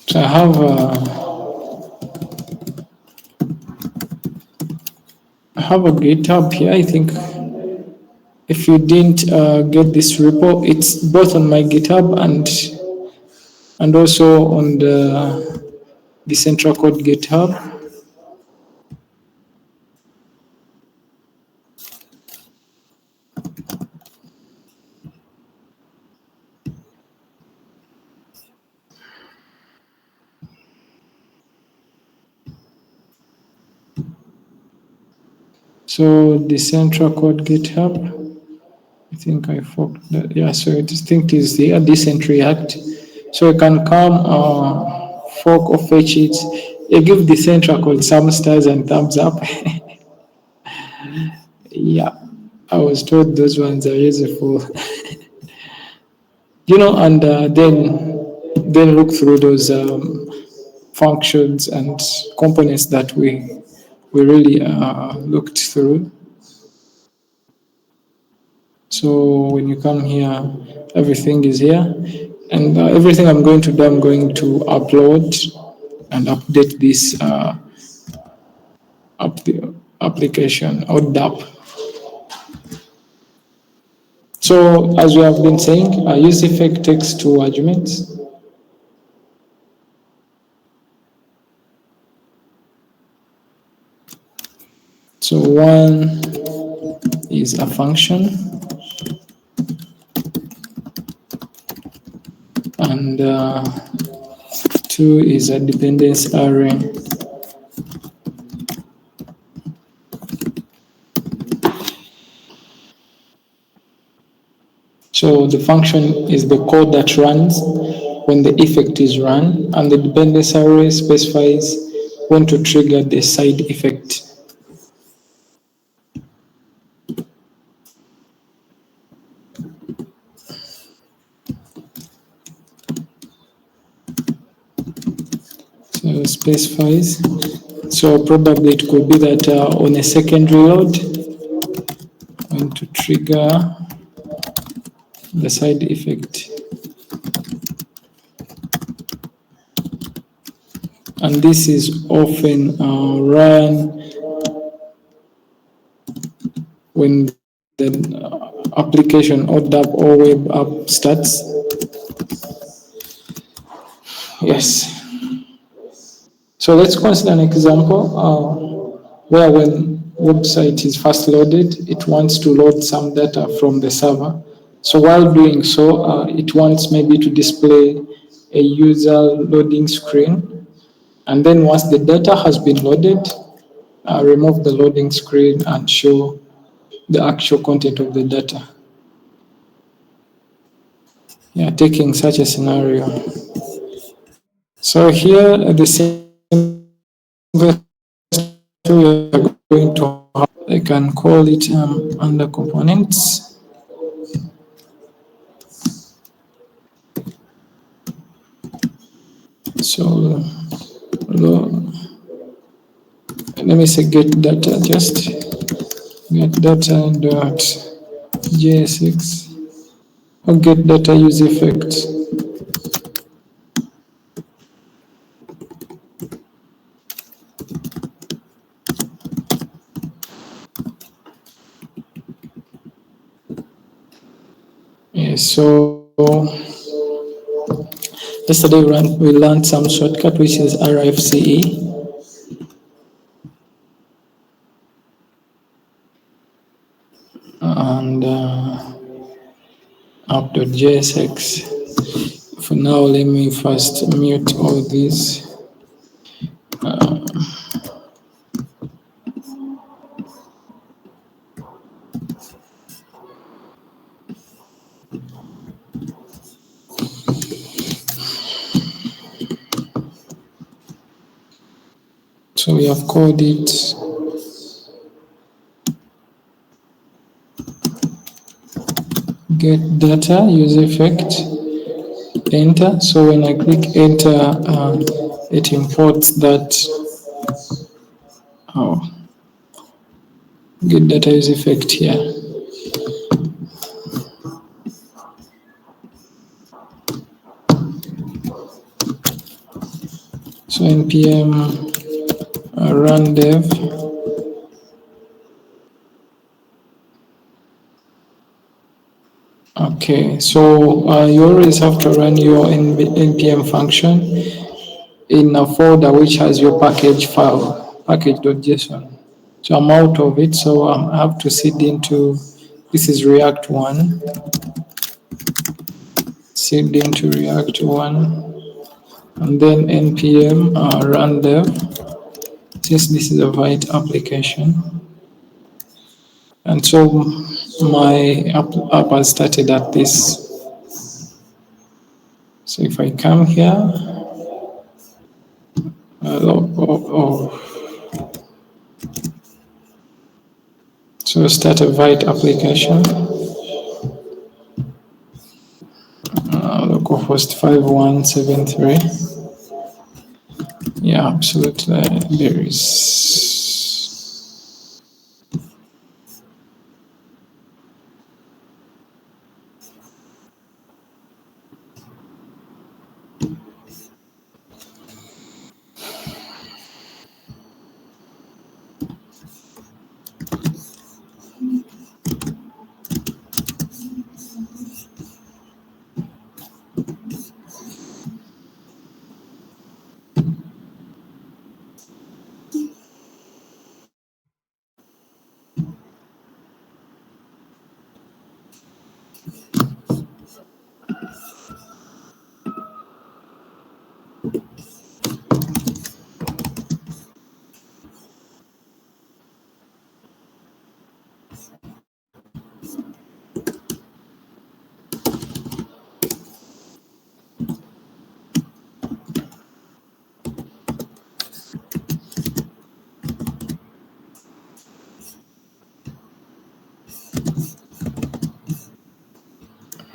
So I have a GitHub here. I think if you didn't get this repo, it's both on my GitHub and also on the Central Code GitHub. So the Central Code GitHub, I think I forgot that. Yeah, so I think is the decent React. So you can come fork or fetch it. You give the Central Code some stars and thumbs up. Yeah, I was told those ones are useful. And then look through those functions and components that we really looked through. So when you come here, everything is here, and everything I'm going to do, I'm going to upload and update this application or DApp. So as we have been saying, use effect takes two arguments. So one is a function, and two is a dependence array. So the function is the code that runs when the effect is run, and the dependence array specifies when to trigger the side effect. So specifies. So probably it could be that on a secondary load, going to trigger the side effect. And this is often run when the application or DApp or web app starts. Yes. So let's consider an example where when website is first loaded, it wants to load some data from the server. So while doing so, it wants maybe to display a user loading screen. And then once the data has been loaded, remove the loading screen and show the actual content of the data. Yeah, taking such a scenario. So here the same we are going to have, I can call it under components. So let me say get data, just get data dot jsx or get data use effect. Okay, so yesterday we learned some shortcut which is RFCE. And up.jsx. For now, let me first mute all these. So we have called it get data use effect, enter. So when I click enter, it imports that get data use effect here. So npm run dev. Okay, so you always have to run your npm function in a folder which has your package file, package.json. So I'm out of it, so I have to seed into, this is React 1, seed into React 1, and then npm run dev, since this is a Vite application. And so my app has started at this. So if I come here, so start a Vite application, localhost 5173. Yeah, absolutely. There is.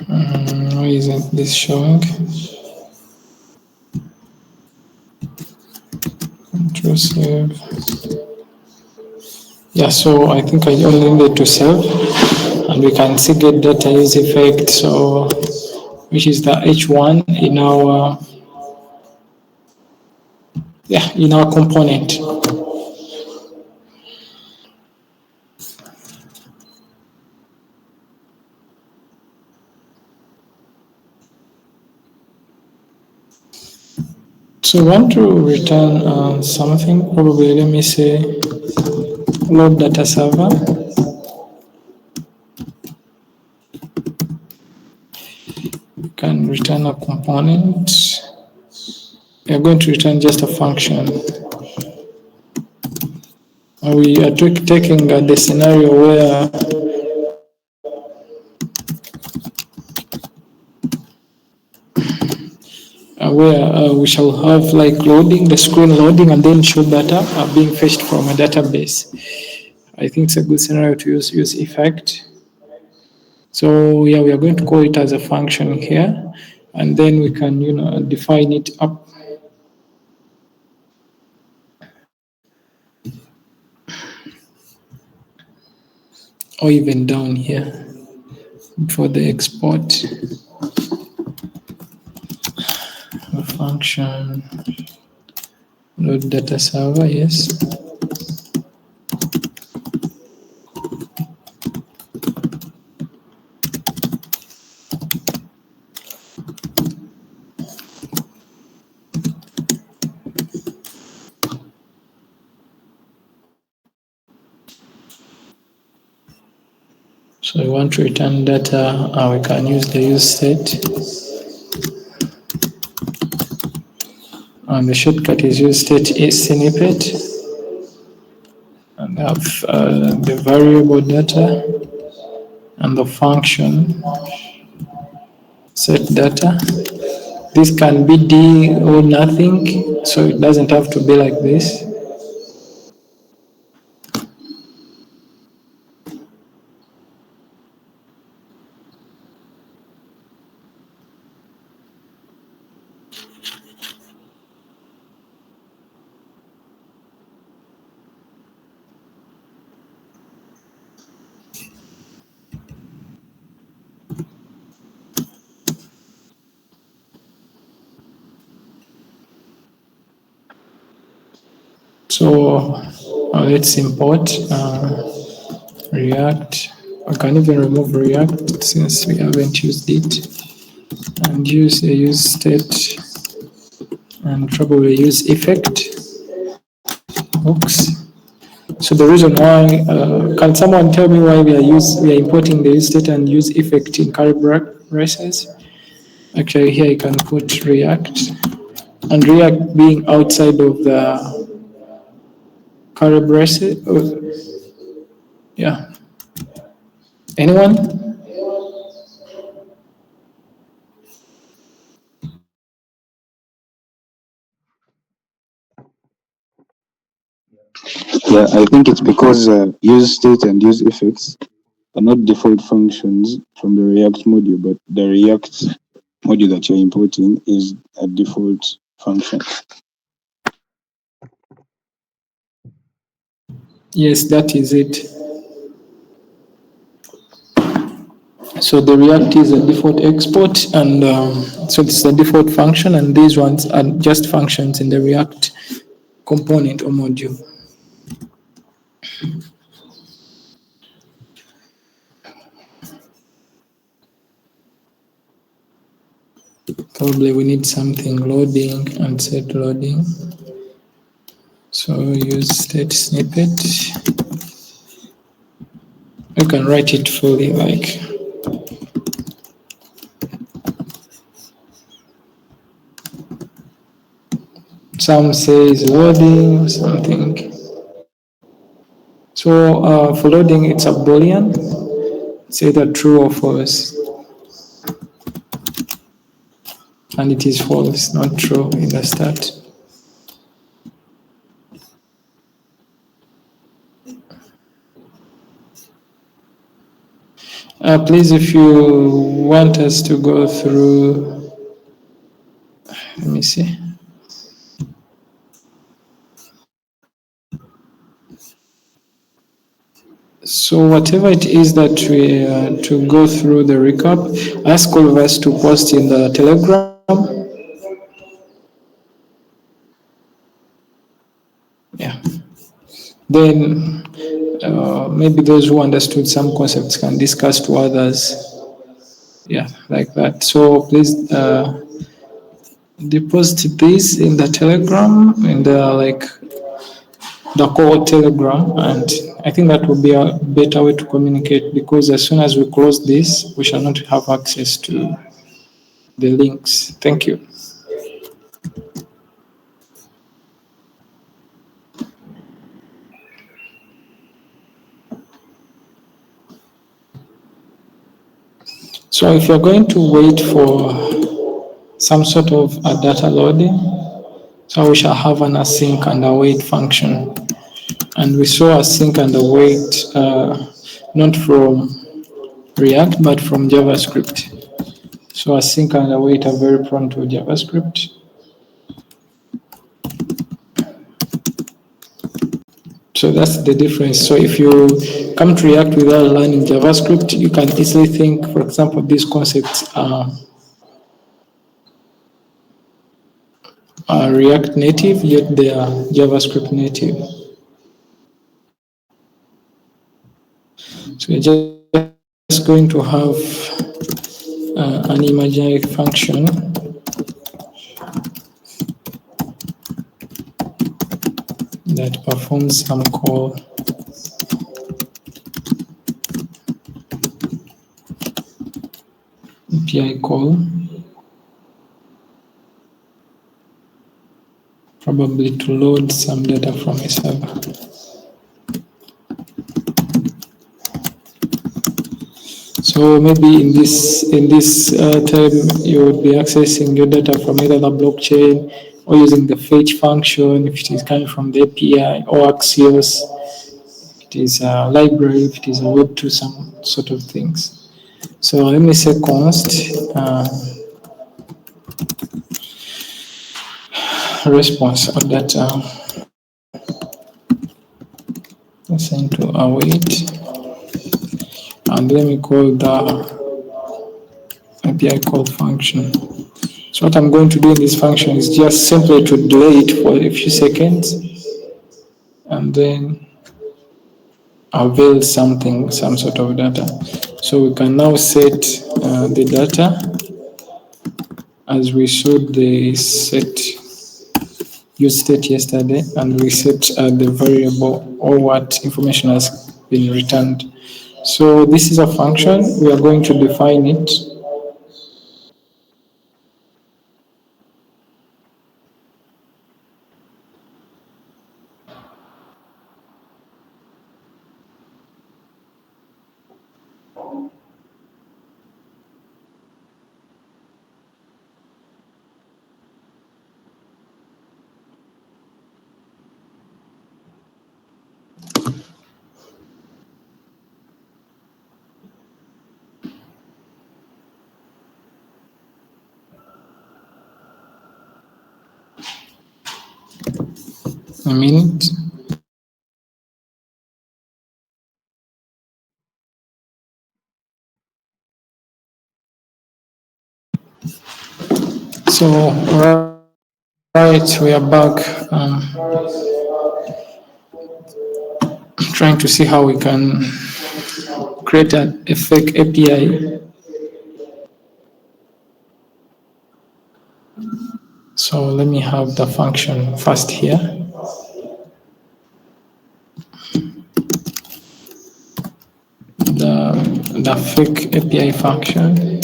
Why isn't this showing? Control save. Yeah, so I think I only need to save, and we can see get data use effect. So, which is the H1 in our in our component. So I want to return something, probably let me say load data server. We can return a component. We are going to return just a function. We are taking the scenario where we shall have like loading, the screen loading, and then show data being fetched from a database. I think it's a good scenario to use effect. So yeah, we are going to call it as a function here, and then we can define it up. Or even down here for the export. A function load data server, yes. So we want to return data, we can use the use state. And the shortcut is use state is snippet. And have the variable data and the function set data. This can be D or nothing, so it doesn't have to be like this. So let's import React. I can even remove React since we haven't used it, and use a use state, and probably use effect. Oops. So the reason why, can someone tell me why we are importing the use state and use effect in curly braces? Actually, here I can put React, and React being outside of the curly braces. Yeah. Anyone? Yeah, I think it's because use state and use effects are not default functions from the React module, but the React module that you're importing is a default function. Yes, that is it. So the React is a default export, and so it's the default function, and these ones are just functions in the React component or module. Probably we need something loading and set loading. So use state snippet. You can write it fully, like some says loading or something. So for loading, it's a Boolean. It's either true or false. And it is false, not true in the start. Please, if you want us to go through, let me see. So whatever it is that we to go through the recap, ask all of us to post in the Telegram. Yeah. Then maybe those who understood some concepts can discuss to others. Yeah, like that. So please deposit this in the Telegram, in the core Telegram, and I think that will be a better way to communicate, because as soon as we close this, we shall not have access to the links. Thank you. So if you're going to wait for some sort of a data loading, so we shall have an async and await function. And we saw async and await not from React, but from JavaScript. So async and await are very prone to JavaScript. So that's the difference. So if you come to React without learning JavaScript, you can easily think, for example, these concepts are React native, yet they are JavaScript native. So you're just going to have an imaginary function that performs some call. API call, probably to load some data from a server. So maybe in this time you would be accessing your data from either the blockchain or using the fetch function if it is coming from the API, or Axios if it is a library, if it is a Web2, some sort of things. So let me say const response or data assigned to await, and let me call the API call function. So what I'm going to do in this function is just simply to delay it for a few seconds and then avail something, some sort of data. So we can now set the data as we showed the set use state yesterday, and we set the variable or what information has been returned. So this is a function, we are going to define it. A minute. So, right, we are back. Trying to see how we can create a fake API. So let me have the function first here. The fake API function.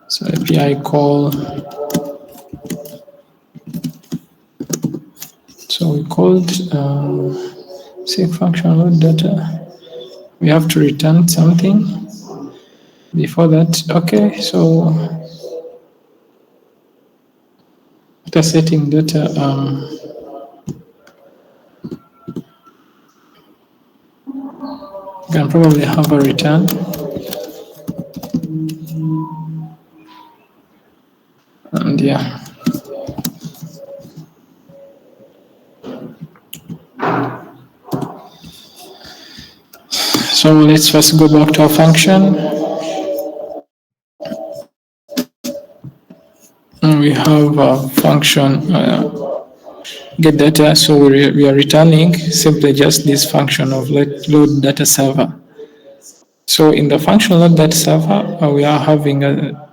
So API call. So we called say function load data. We have to return something before that. Okay, so after setting data, you can probably have a return. And yeah. So let's first go back to our function. We have a function get data, so we are returning simply just this function of load data server. So in the function load data server, we are having a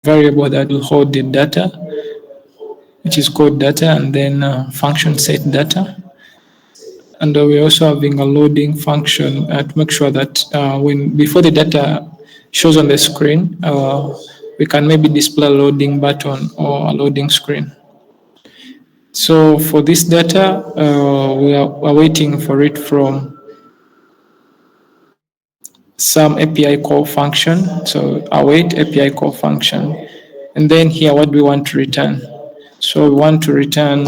variable that will hold the data, which is called data, and then function set data. And we're also having a loading function to make sure that before the data shows on the screen, we can maybe display a loading button or a loading screen. So for this data, we are waiting for it from some API call function. So await API call function. And then here, what do we want to return? So we want to return,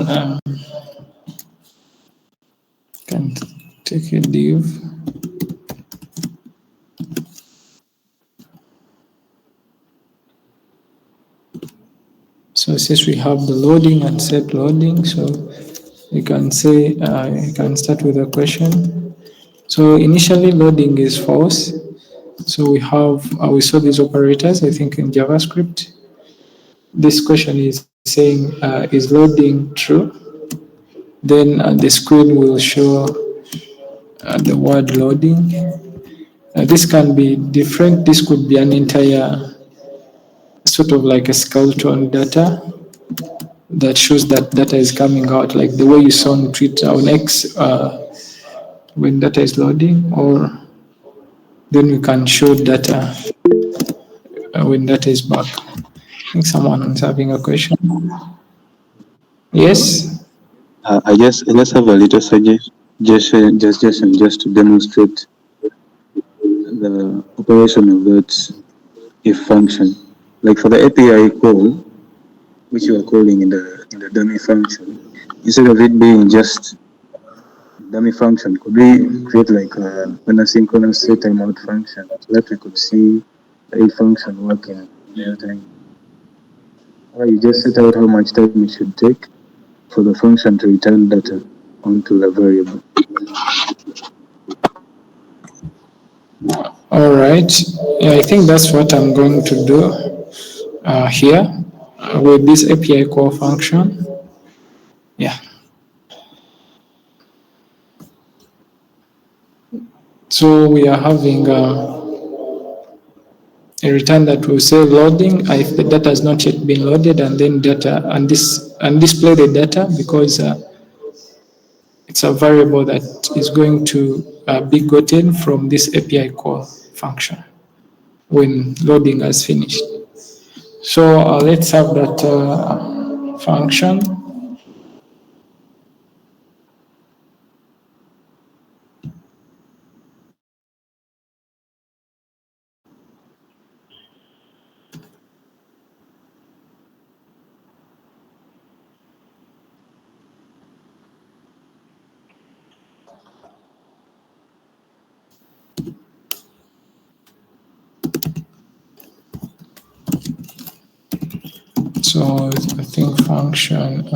can take a div. So since we have the loading and set loading, so you can say, you can start with a question. So initially loading is false. So we have, we saw these operators, I think in JavaScript. This question is saying, is loading true? Then the screen will show the word loading. This can be different. This could be an entire sort of like a skeleton data that shows that data is coming out, like the way you saw on Twitter, on X, when data is loading, or then we can show data when data is back. I think someone is having a question. Yes? I just have a little suggestion just to demonstrate the operation of that if function. Like for the API call, which you are calling in the dummy function, instead of it being just dummy function, could we create like an asynchronous set timeout function so that we could see the if function working in real time? Or you just set out how much time it should take for the function to return data onto the variable. All right. Yeah, I think that's what I'm going to do here with this API call function. Yeah. So we are having a return that will say loading if the data has not yet been loaded, and then data and display the data because it's a variable that is going to be gotten from this API call function when loading has finished. So let's have that function. So I think function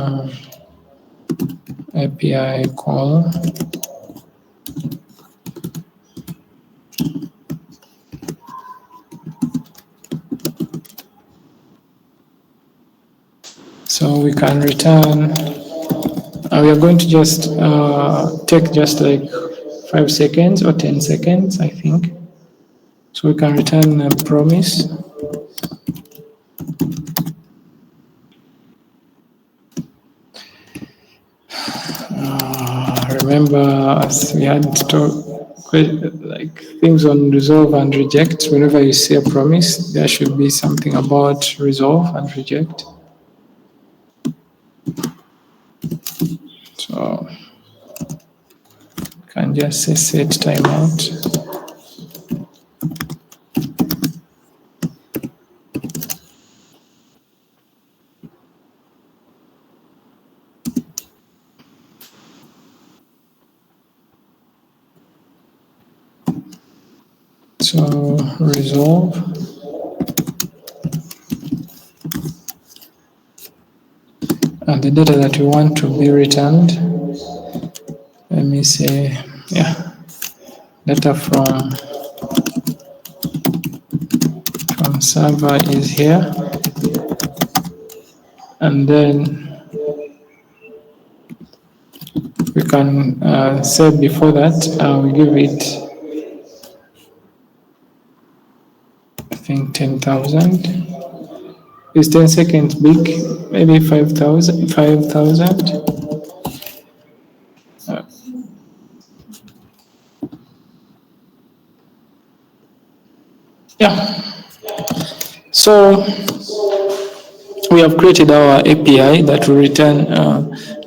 API call. So we can return. We are going to just take just like 5 seconds or 10 seconds, I think. So we can return a promise. Remember, as we had like things on resolve and reject. Whenever you see a promise, there should be something about resolve and reject. So you can just say set timeout. So resolve. And the data that we want to be returned, let me say, yeah, data from server is here. And then we can say before that, we give it, I think 10,000. Is 10 seconds big? Maybe 5,000. 5,000. Yeah. So we have created our API that will return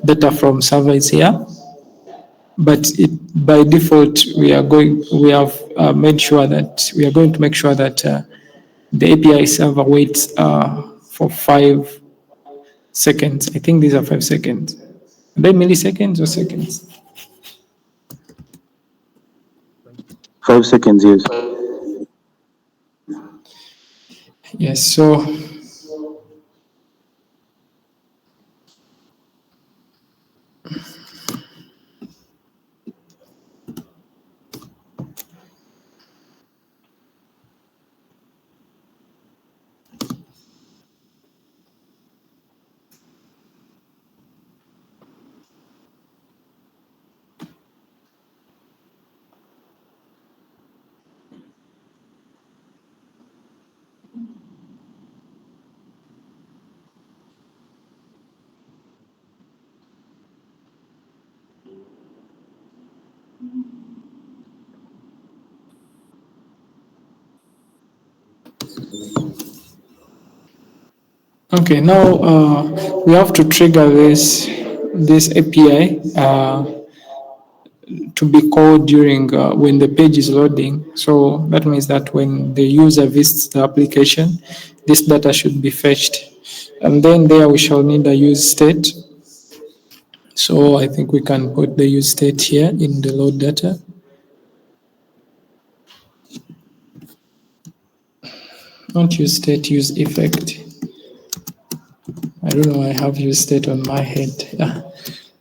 data from servers here. But by default, we have made sure that we are going to make sure that the API server waits for 5 seconds. I think these are 5 seconds. Are they milliseconds or seconds? 5 seconds, yes. Yes, so Okay, now we have to trigger this API to be called during when the page is loading. So that means that when the user visits the application, this data should be fetched. And then there we shall need a use state. So I think we can put the use state here in the load data. Not use state, use effect. I don't know, I have use state on my head. Yeah.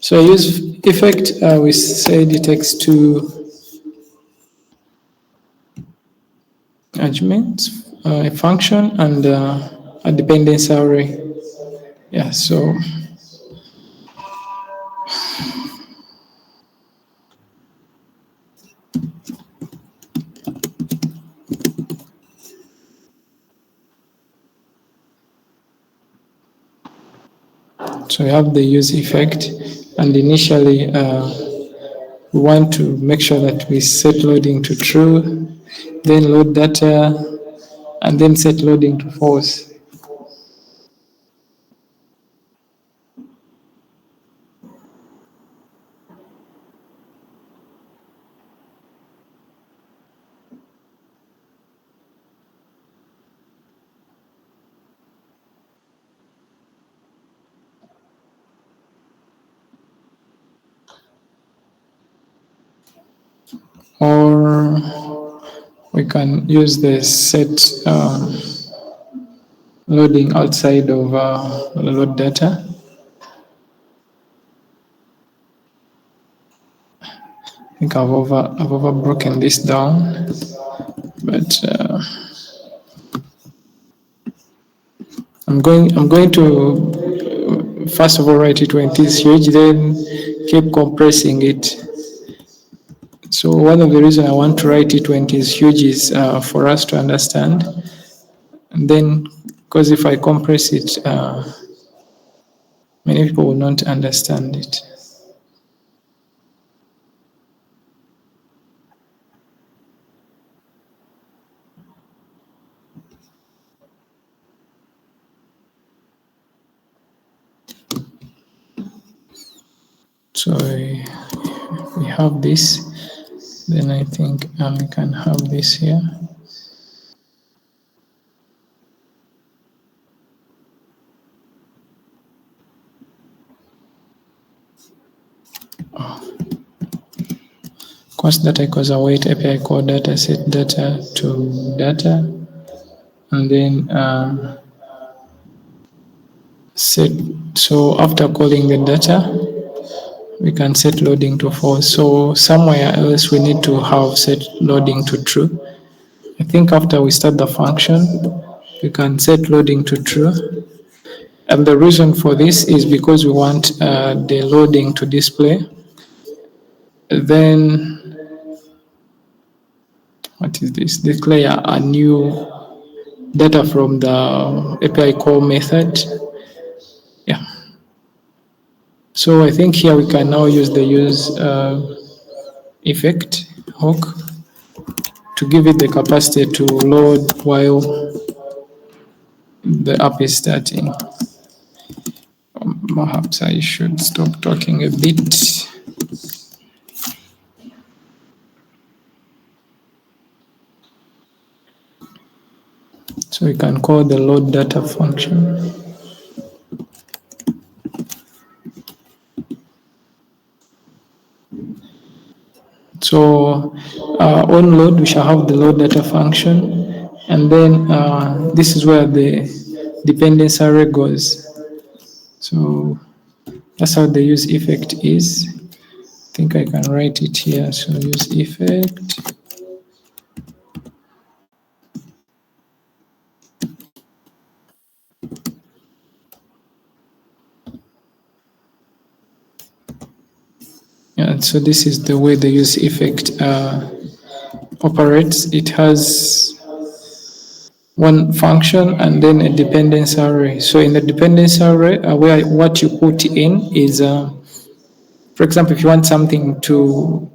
So use effect, we said it takes two arguments, a function and a dependency array. Yeah, so we have the use effect, and initially we want to make sure that we set loading to true, then load data, and then set loading to false. Or we can use the set loading outside of load data. I think I've over broken this down, but I'm going to first of all write it when it is huge, then keep compressing it. So one of the reasons I want to write it when it is huge is for us to understand, and then because if I compress it, many people will not understand it. So we have this, then I think we can have this here. Const data equals await API call data, set data to data, and then set. So after calling the data, we can set loading to false. So somewhere else we need to have set loading to true. I think after we start the function, we can set loading to true. And the reason for this is because we want the loading to display. Then, what is this? Declare a new data from the API call method. Yeah. So I think here we can now use the use effect hook to give it the capacity to load while the app is starting. Perhaps I should stop talking a bit. So we can call the load data function. So on load, we shall have the load data function, and then this is where the dependency array goes. So that's how the use effect is. I think I can write it here. So use effect. Yeah, so this is the way the use effect operates. It has one function and then a dependency array. So in the dependency array, where what you put in is, for example, if you want something to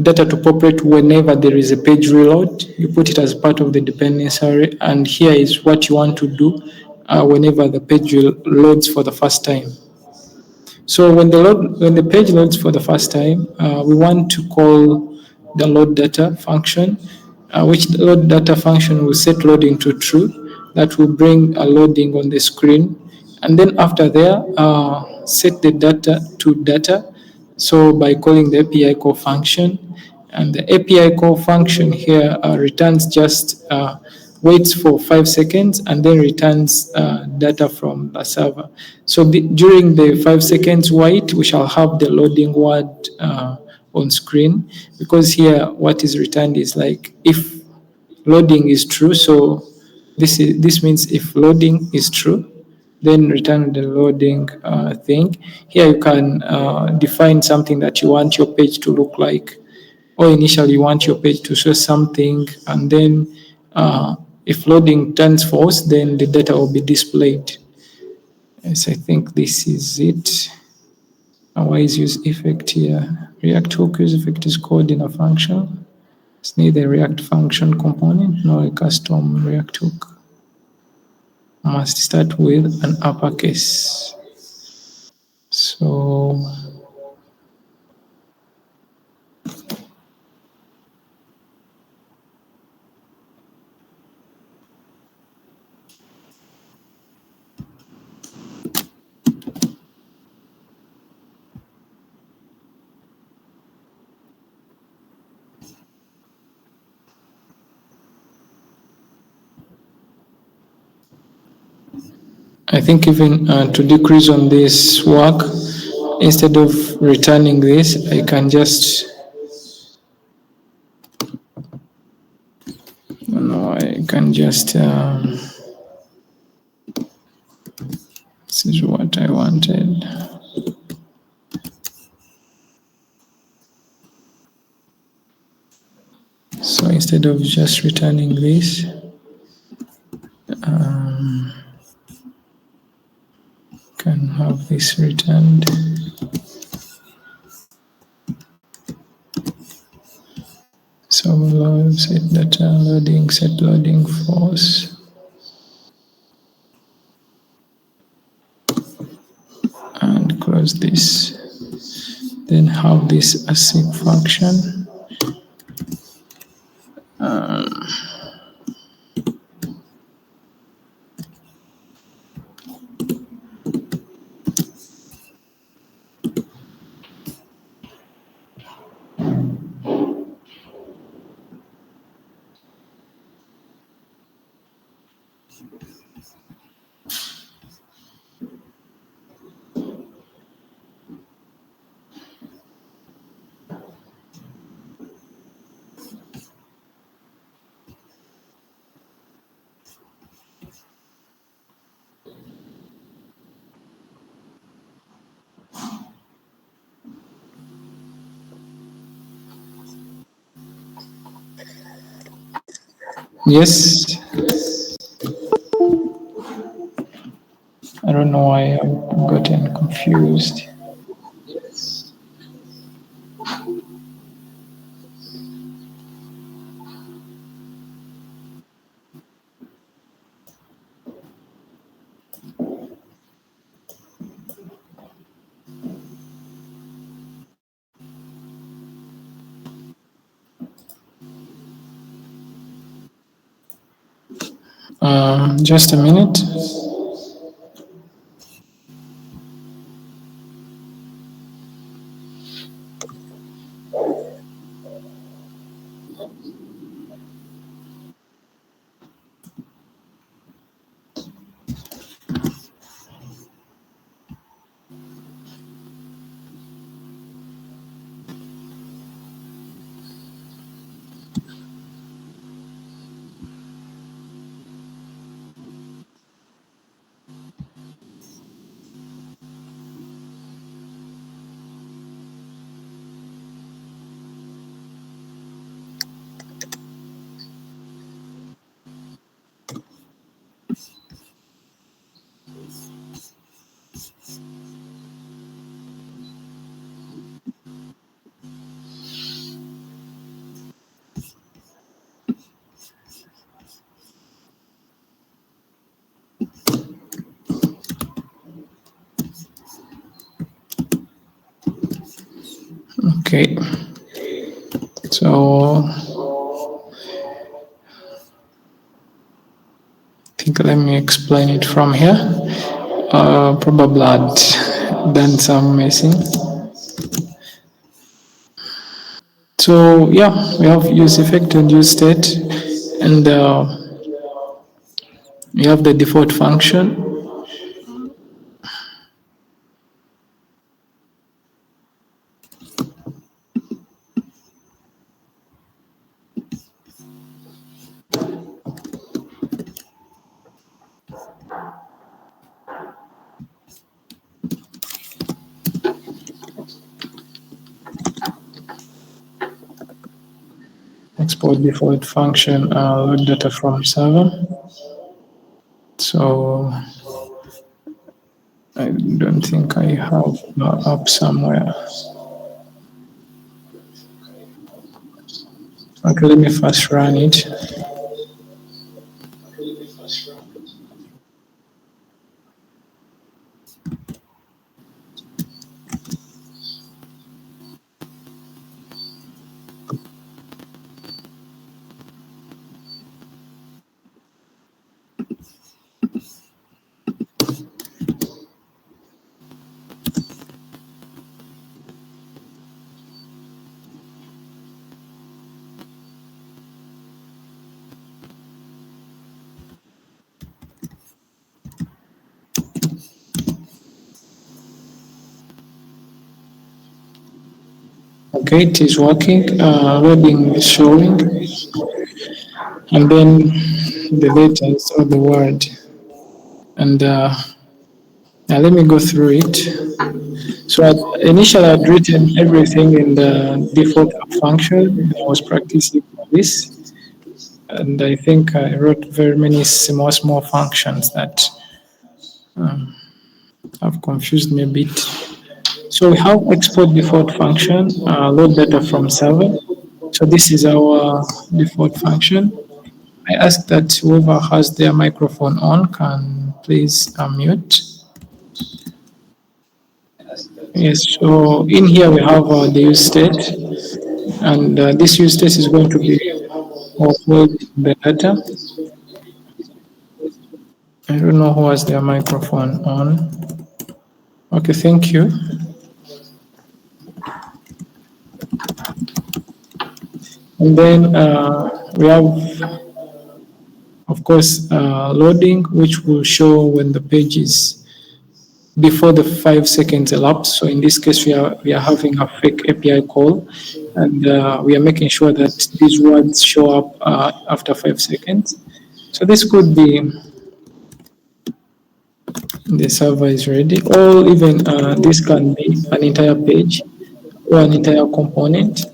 data to populate whenever there is a page reload, you put it as part of the dependency array, and here is what you want to do whenever the page loads for the first time. So when the page loads for the first time, we want to call the load data function, which the load data function will set loading to true. That will bring a loading on the screen, and then after there, set the data to data. So by calling the API call function, and the API call function here returns just waits for 5 seconds and then returns data from the server. So during the 5 seconds wait, we shall have the loading word on screen, because here what is returned is like if loading is true. So this means if loading is true, then return the loading thing. Here you can define something that you want your page to look like, or initially you want your page to show something, and then if loading turns false, then the data will be displayed. Yes, I think this is it. Otherwise, use effect here. React hook use effect is called in a function. It's neither a React function component nor a custom React hook. Must start with an uppercase. So I think even to decrease on this work, instead of returning this, I can just, I can just, this is what I wanted. So instead of just returning this, can have this returned. So we'll set data loading, set loading false. And close this. Then have this async function. Yes. I don't know why I've gotten confused. Just a minute. Okay. So I think let me explain it from here. Probably I'd done some messing. So yeah, we have use effect and use state, and we have the default function. Export default function, load data from server. So I don't think I have up somewhere. Okay, let me first run it. Okay, it is working. Loading is showing, and then the letters or the word. And now let me go through it. So initially I'd written everything in the default function. I was practicing this, and I think I wrote very many small functions that have confused me a bit. So we have export default function, load data from server. So this is our default function. I ask that whoever has their microphone on can please unmute. Yes, so in here we have the use state, and this use state is going to be hold the data. I don't know who has their microphone on. Okay, thank you. And then we have, of course, loading, which will show when the page is before the 5 seconds elapse. So in this case, we are having a fake API call, and we are making sure that these words show up after 5 seconds. So this could be the server is ready, or even this can be an entire page or an entire component.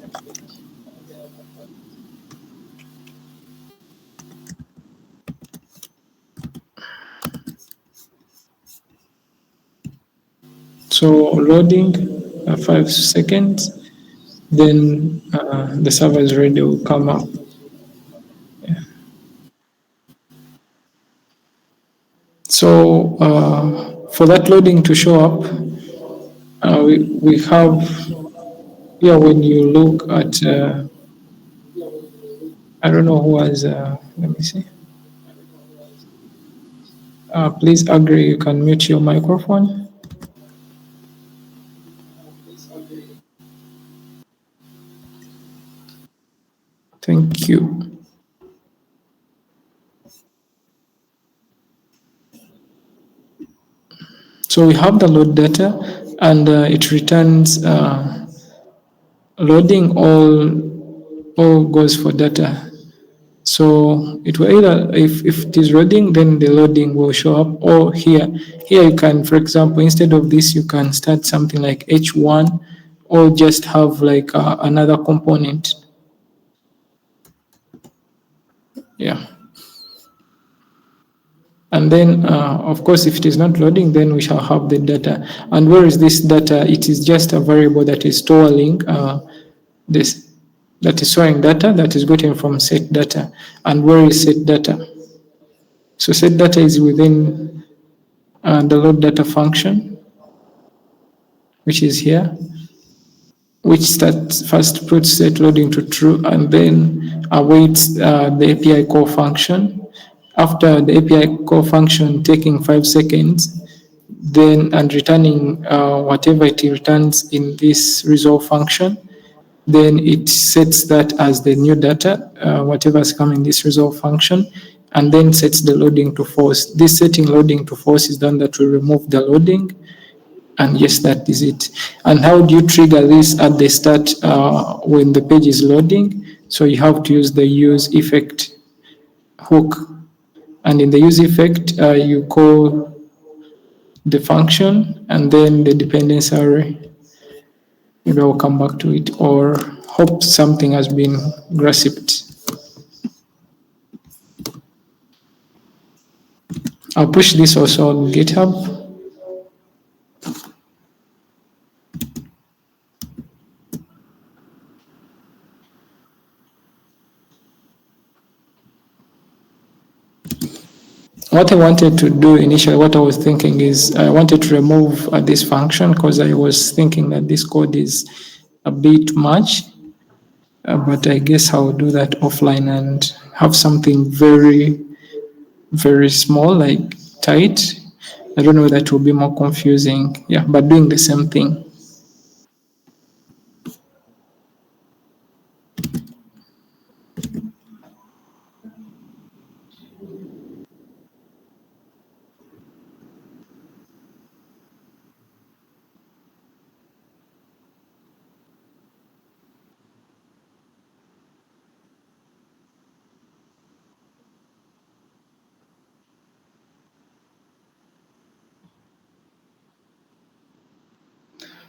So loading 5 seconds, then the server is ready, will come up. Yeah. So for that loading to show up, we have here when you look at, I don't know who has, let me see. Please agree, you can mute your microphone. Thank you. So we have the load data, and it returns loading all goes for data. So it will either, if it is loading, then the loading will show up, or here you can, for example, instead of this, you can start something like H1, or just have like another component. Yeah. And then, of course, if it is not loading, then we shall have the data. And where is this data? It is just a variable that is storing this, that is storing data that is gotten from set data. And where is set data? So set data is within the load data function, which is here. which first puts set loading to true and then awaits the API call function. After the API call function taking 5 seconds, then and returning whatever it returns in this resolve function, then it sets that as the new data, whatever is coming in this resolve function, and then sets the loading to false. This setting loading to false is done that will remove the loading, and yes, that is it. And how do you trigger this at the start when the page is loading? So you have to use the use effect hook, and in the use effect, you call the function and then the dependency array. Maybe I'll come back to it, or hope something has been grasped. I'll push this also on GitHub. What I wanted to do initially, what I was thinking is I wanted to remove this function because I was thinking that this code is a bit much, but I guess I'll do that offline and have something very, very small, like tight. I don't know, that will be more confusing. Yeah, but doing the same thing.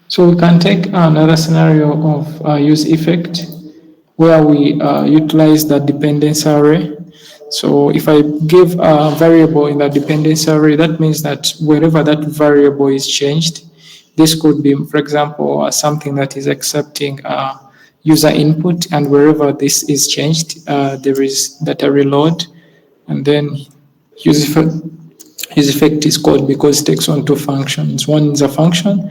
So we can take another scenario of use effect where we utilize the dependency array. So if I give a variable in the dependency array, that means that wherever that variable is changed, this could be, for example, something that is accepting user input, and wherever this is changed, there is data reload, and then use effect is called because it takes on two functions. One is a function,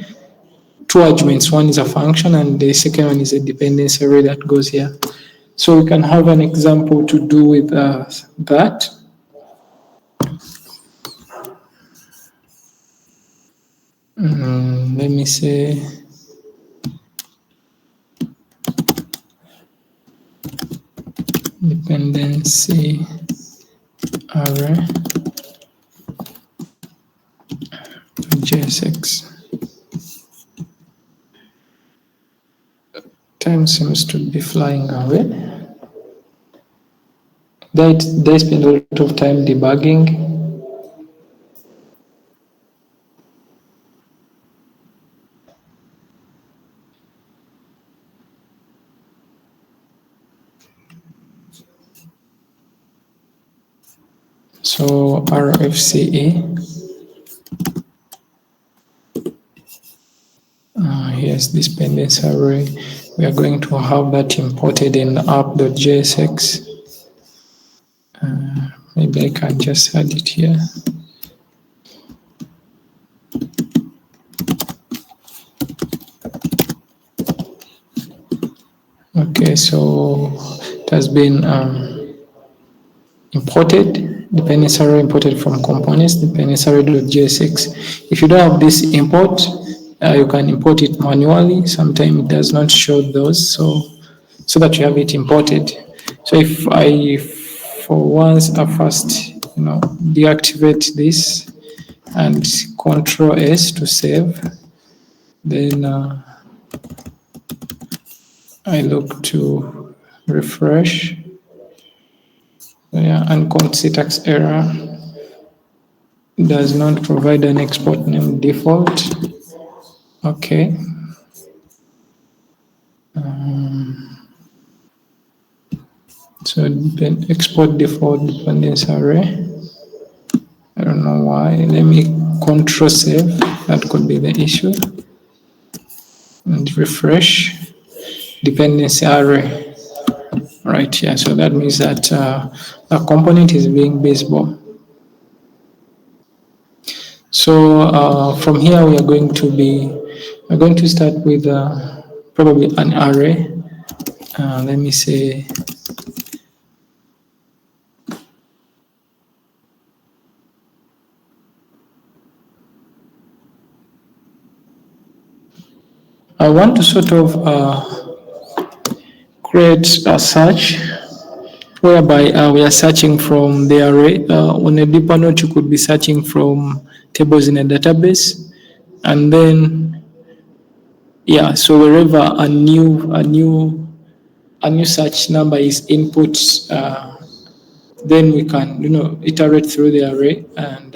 two arguments. One is a function, and the second one is a dependency array that goes here. So we can have an example to do with that. Let me say dependency array JSX. Time seems to be flying away. They spend a lot of time debugging. So RFCE. Here's this dependency array. We are going to have that imported in app.jsx. Maybe I can just add it here. Okay, so it has been imported, dependency array imported from components, dependency array.jsx. If you don't have this import, you can import it manually. Sometimes it does not show those, so that you have it imported. So if I, for once, I first, deactivate this and Control S to save, then I look to refresh. Yeah, uncount syntax error, does not provide an export name default. Okay. So export default dependency array. I don't know why. Let me Control save. That could be the issue. And refresh. Dependency array. Right here. So that means that the component is being baseball. So from here we are going to start with probably an array. Let me say I want to sort of create a search whereby we are searching from the array. On a deeper note, you could be searching from tables in a database, and then so wherever a new search number is input, then we can iterate through the array and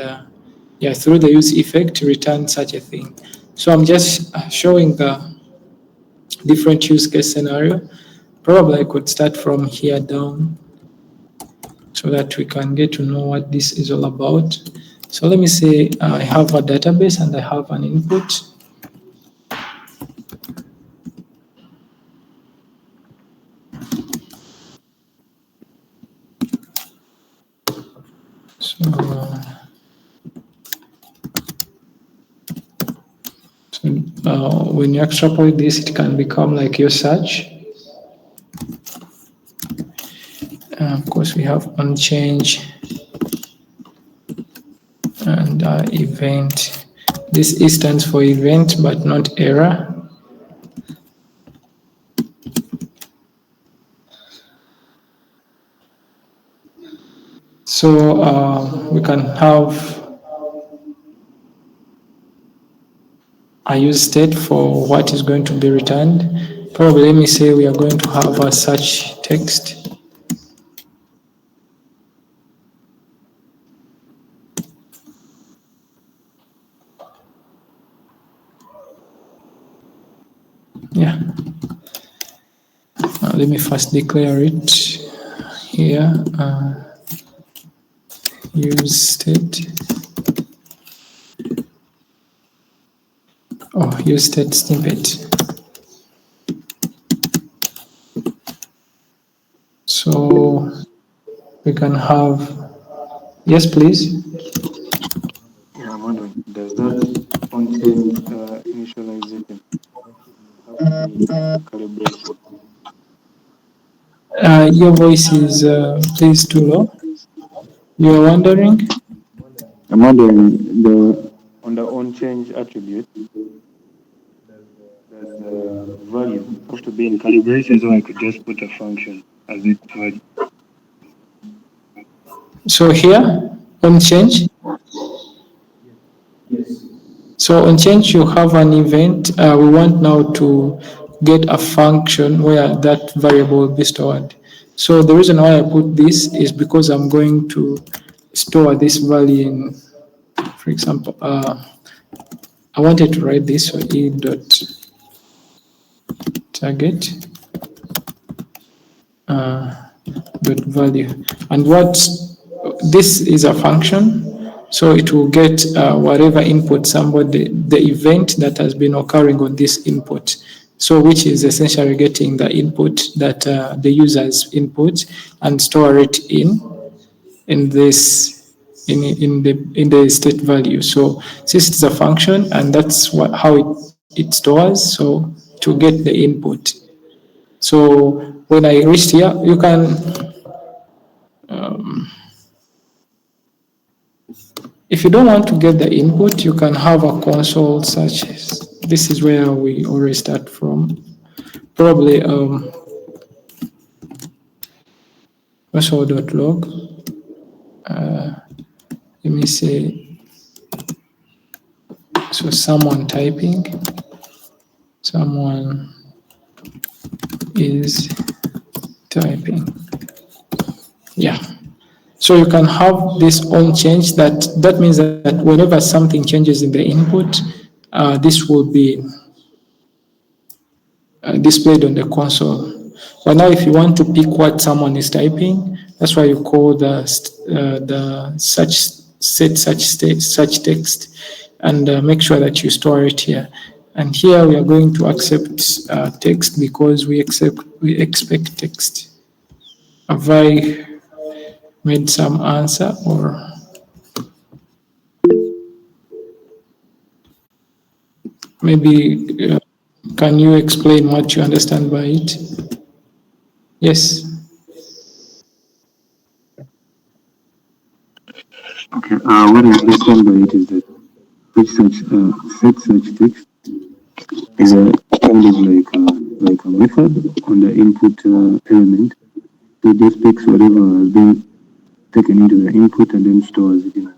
through the use effect return such a thing. So I'm just showing the different use case scenario. Probably I could start from here down so that we can get to know what this is all about. So let me say I have a database and I have an input. So when you extrapolate this, it can become like your search. Of course, we have on change and event. This E stands for event, but not error. So we can have a use state for what is going to be returned. Probably let me say we are going to have a search text. Let me first declare it here. Use state. Use state snippet. So we can have, yes, please. Yeah, I'm wondering, does that on-change initialization have to be calibrated? Your voice is please too low. You are wondering? I'm wondering On the on-change attribute, does the value have to be in calibration, so I could just put a function as its value? So here on change. So on change, you have an event. We want now to get a function where that variable will be stored. So the reason why I put this is because I'm going to store this value in, for example, I wanted to write this, so e dot target dot value, and what this is a function. So it will get whatever input somebody, the event that has been occurring on this input. So which is essentially getting the input that the users input and store it in this in the state value. So since it's a function and that's how it stores, so to get the input. So when I reached here, you can if you don't want to get the input, you can have a console such as this is where we always start from. Probably console.log. Let me say, so someone typing, someone is typing. Yeah. So you can have this on change. That means that whenever something changes in the input, this will be displayed on the console. But now, if you want to pick what someone is typing, that's why you call the such text, and make sure that you store it here. And here we are going to accept text because we expect text. Have I made some answer or? Maybe Can you explain what you understand by it? Yes. Okay. What I understand by it is that fetch such text is a kind of like a method on the input element. So it just takes whatever has been taken into the input and then stores it in a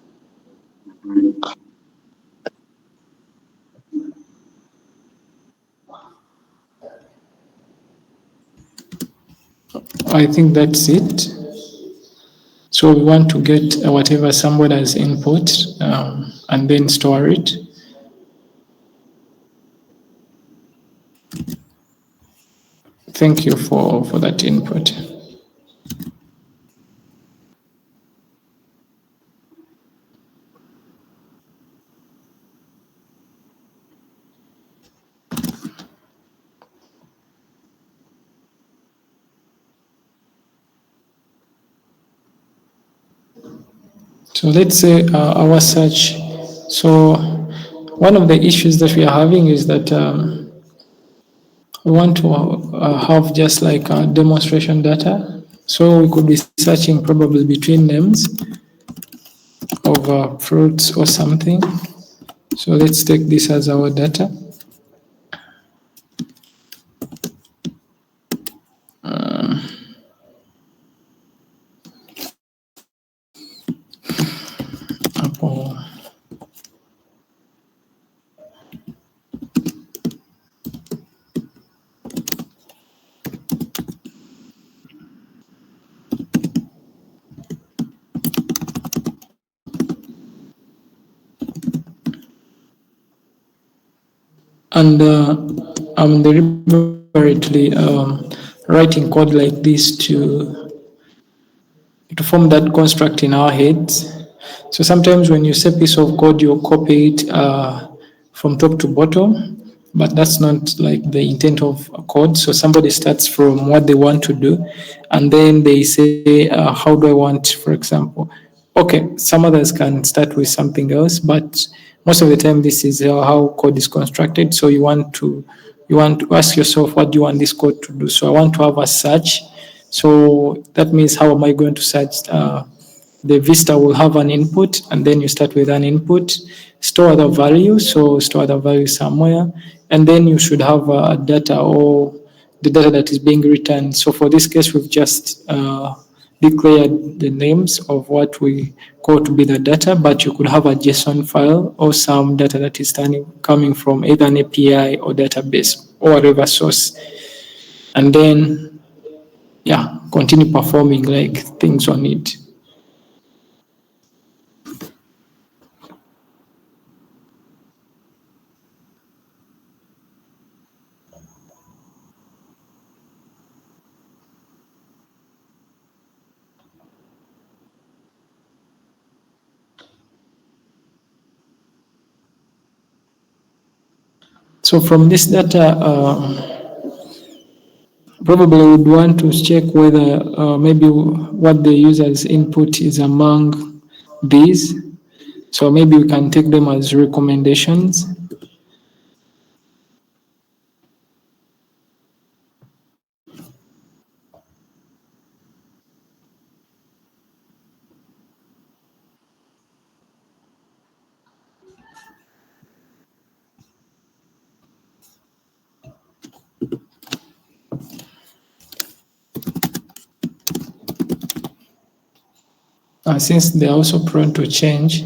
variable. I think that's it. So we want to get whatever somebody has input and then store it. Thank you for that input. So let's say our search. So one of the issues that we are having is that we want to have just like demonstration data. So we could be searching probably between names of fruits or something. So let's take this as our data. Apple. And I'm deliberately writing code like this to form that construct in our heads. So sometimes when you say piece of code, you copy it from top to bottom, but that's not like the intent of a code. So somebody starts from what they want to do, and then they say, how do I want, for example? Okay, some others can start with something else, but most of the time this is how code is constructed. So you want to ask yourself, what do you want this code to do? So I want to have a search. So that means, how am I going to search? The vista will have an input, and then you start with an input, store the value. So store the value somewhere, and then you should have data, or the data that is being returned. So for this case, we've just declared the names of what we call to be the data, but you could have a JSON file or some data that is coming from either an API or database or whatever source. And then, yeah, continue performing like things on it. So from this data, probably would want to check whether maybe what the user's input is among these. So maybe we can take them as recommendations. Since they are also prone to change,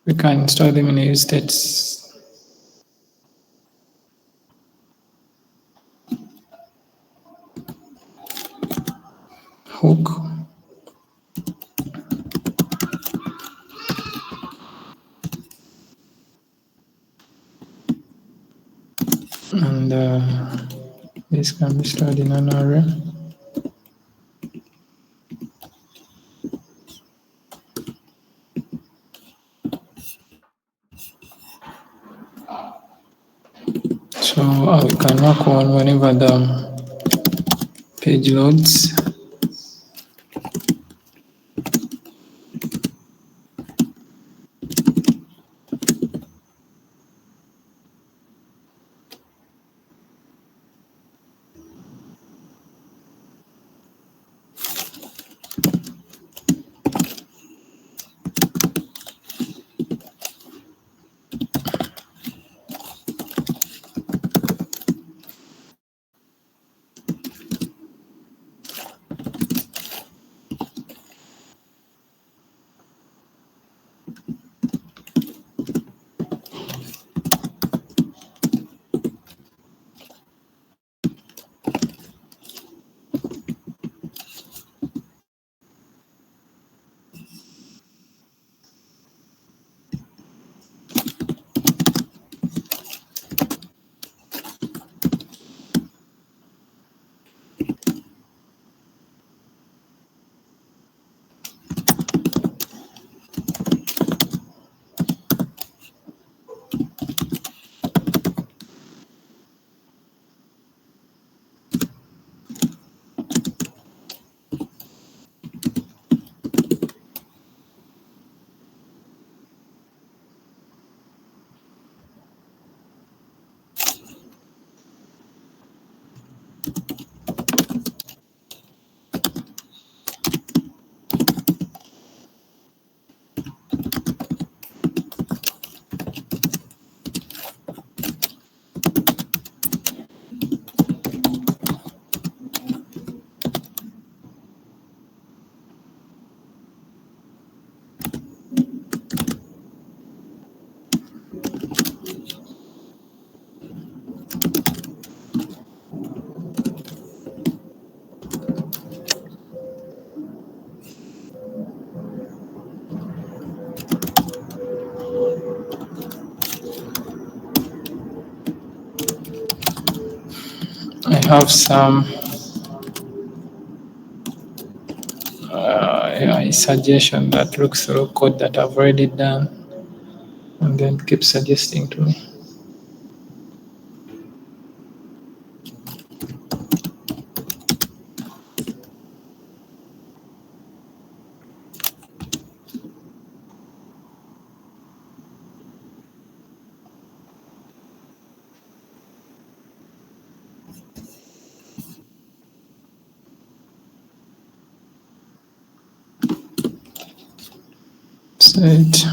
we can store them in a use states hook. And this can be stored in an array. So we can work on whenever the page loads. I have some AI suggestion that looks through code that I've already done and then keep suggesting to me. Set.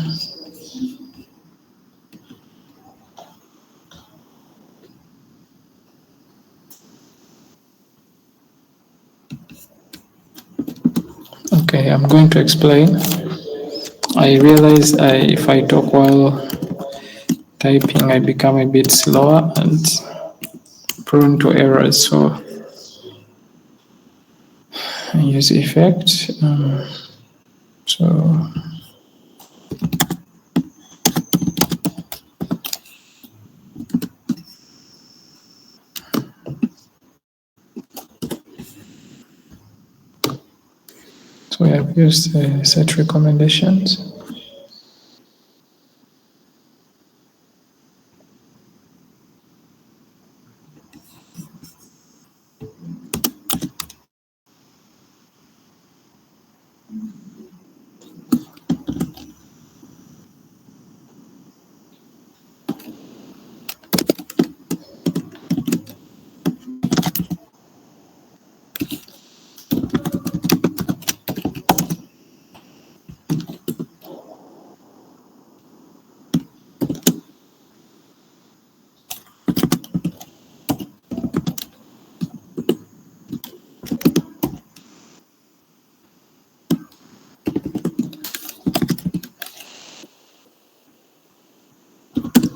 Okay, I'm going to explain. I realize if I talk while typing, I become a bit slower and prone to errors. So I use effect. So we have used set recommendations.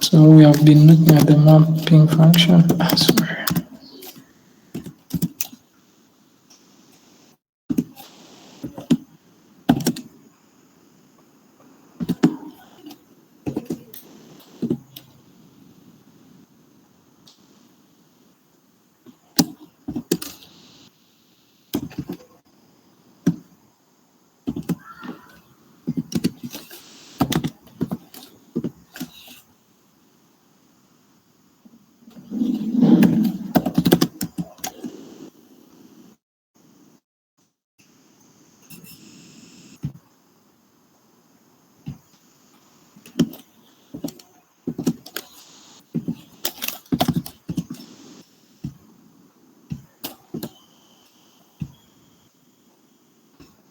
So we have been looking at the mapping function. Sorry.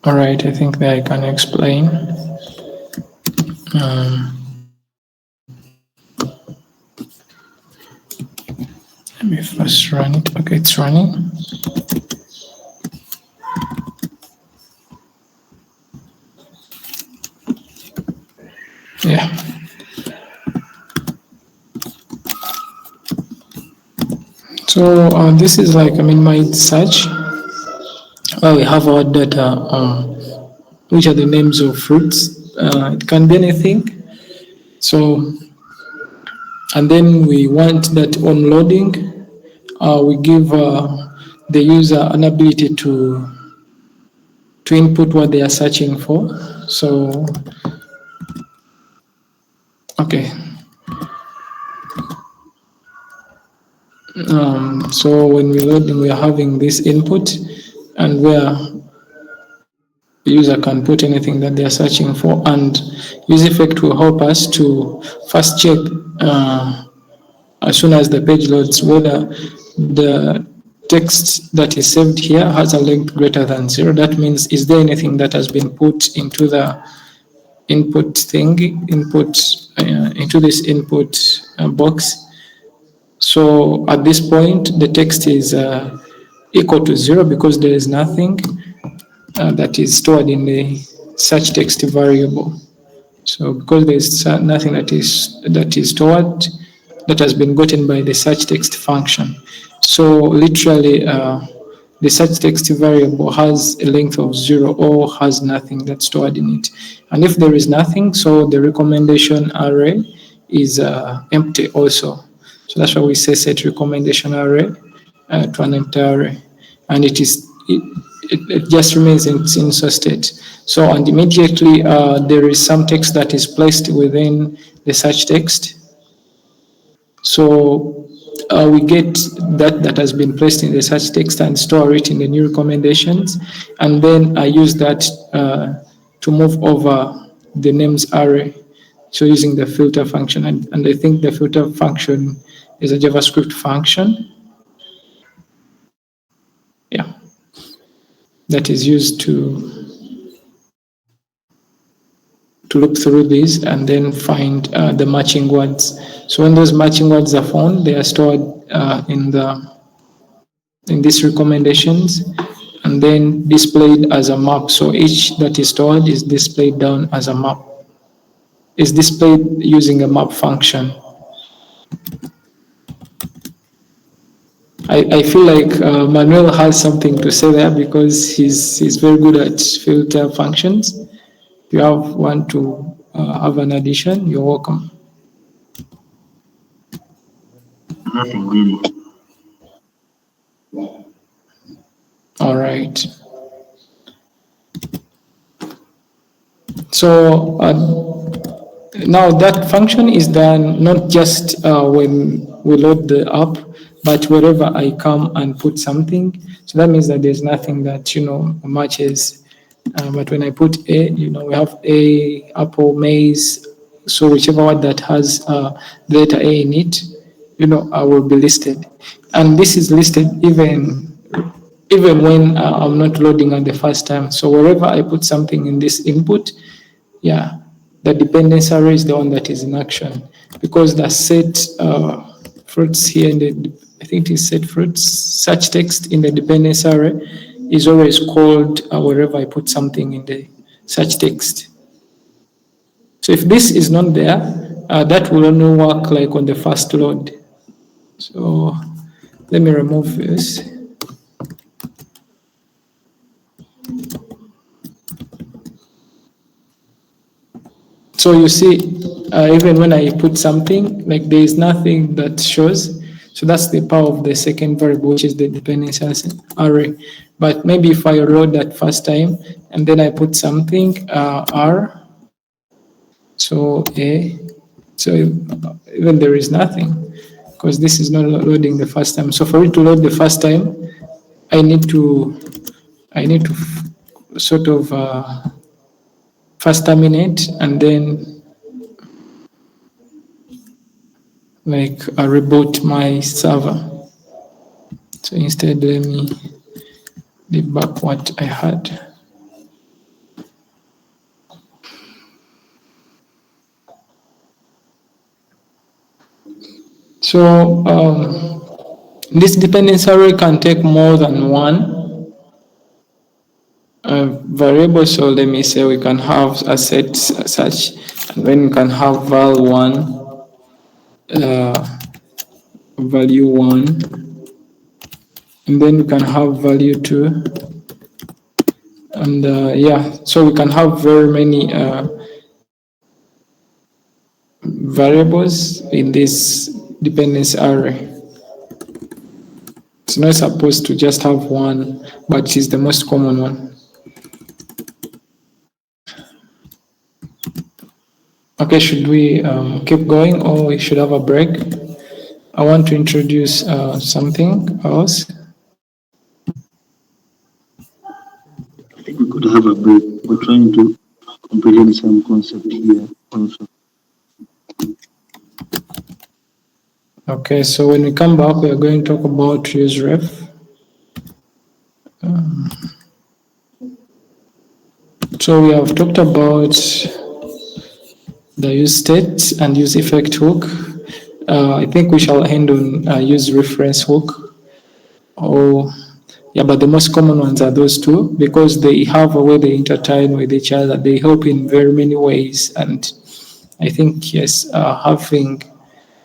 All right, I think that I can explain. Let me first run it. Okay, it's running. Yeah. So this is like, my search. We have our data, which are the names of fruits. It can be anything. So, and then we want that on loading, we give the user an ability to input what they are searching for. So, okay. So when we loading, we are having this input, and where the user can put anything that they are searching for, and UseEffect will help us to first check as soon as the page loads whether the text that is saved here has a length greater than 0. That means, is there anything that has been put into the input into this input box? So at this point, the text is equal to 0 because there is nothing that is stored in the search text variable. So because there is nothing that is stored, that has been gotten by the search text function. So literally, the search text variable has a length of 0 or has nothing that's stored in it. And if there is nothing, so the recommendation array is empty also. So that's why we say set recommendation array to an empty array, and it just remains in its initial state. So, and immediately there is some text that is placed within the search text. So we get that has been placed in the search text and store it in the new recommendations, and then I use that to move over the names array. So using the filter function, and I think the filter function is a JavaScript function. Yeah, that is used to look through these and then find the matching words. So when those matching words are found, they are stored in these recommendations and then displayed as a map. So each that is stored is displayed down as a map. Is displayed using a map function. I feel like Manuel has something to say there because he's very good at filter functions. If you want to have an addition, you're welcome. Nothing really. All right. So now that function is done not just when we load the app, but wherever I come and put something. So that means that there's nothing that matches. But when I put A, we have A, apple, maize. So whichever word that has the letter A in it, will be listed. And this is listed even when I'm not loading at the first time. So wherever I put something in this input, yeah, the dependency array is the one that is in action, because the set fruits here I think it is set fruits, search text in the dependency array is always called wherever I put something in the search text. So if this is not there, that will only work like on the first load. So let me remove this. So you see, even when I put something, like there is nothing that shows. So that's the power of the second variable, which is the dependency array. But maybe if I load that first time, and then I put something, R, so A, so even there is nothing, because this is not loading the first time. So for it to load the first time, I need to sort of first terminate and then like reboot my server. So instead, let me leave back what I had. So this dependency array can take more than one variable. So let me say we can have a set such, and then we can have val1, value 1, and then we can have value 2, and yeah, so we can have very many variables in this dependency array. It's not supposed to just have one, but it is the most common one. Okay, should we keep going or we should have a break? I want to introduce something else. I think we could have a break. We're trying to comprehend some concept here also. Okay, so when we come back, we are going to talk about UseRef. So we have talked about the use state and use effect hook. I think we shall end on use reference hook. Or yeah, but the most common ones are those two because they have a way they intertwine with each other. They help in very many ways, and I think yes, having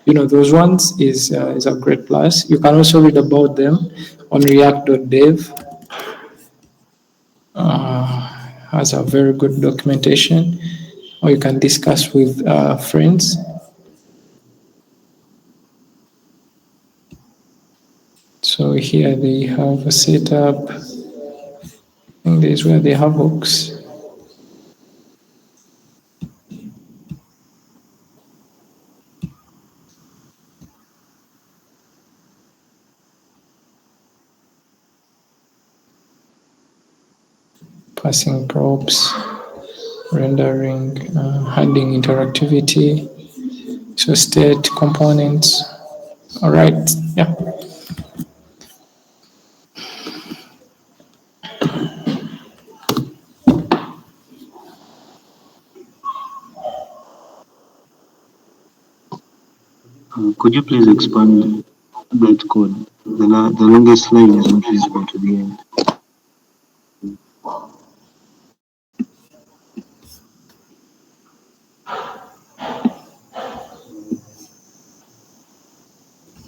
those ones is a great plus. You can also read about them on React.dev. Has a very good documentation, or you can discuss with friends. So here they have a setup. I think this is where they have hooks. Passing props, rendering, adding interactivity, so state components. All right, yeah. Could you please expand that code? The longest line is not visible to the end.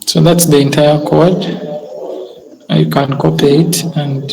So that's the entire code. You can copy it and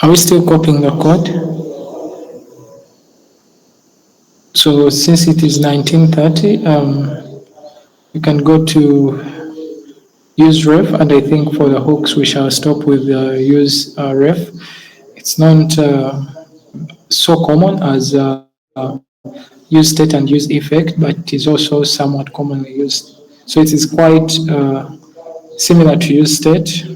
are we still copying the code? So since it is 1930, you can go to UseRef, and I think for the hooks we shall stop with use ref. It's not so common as use state and use effect, but it is also somewhat commonly used. So it is quite similar to use state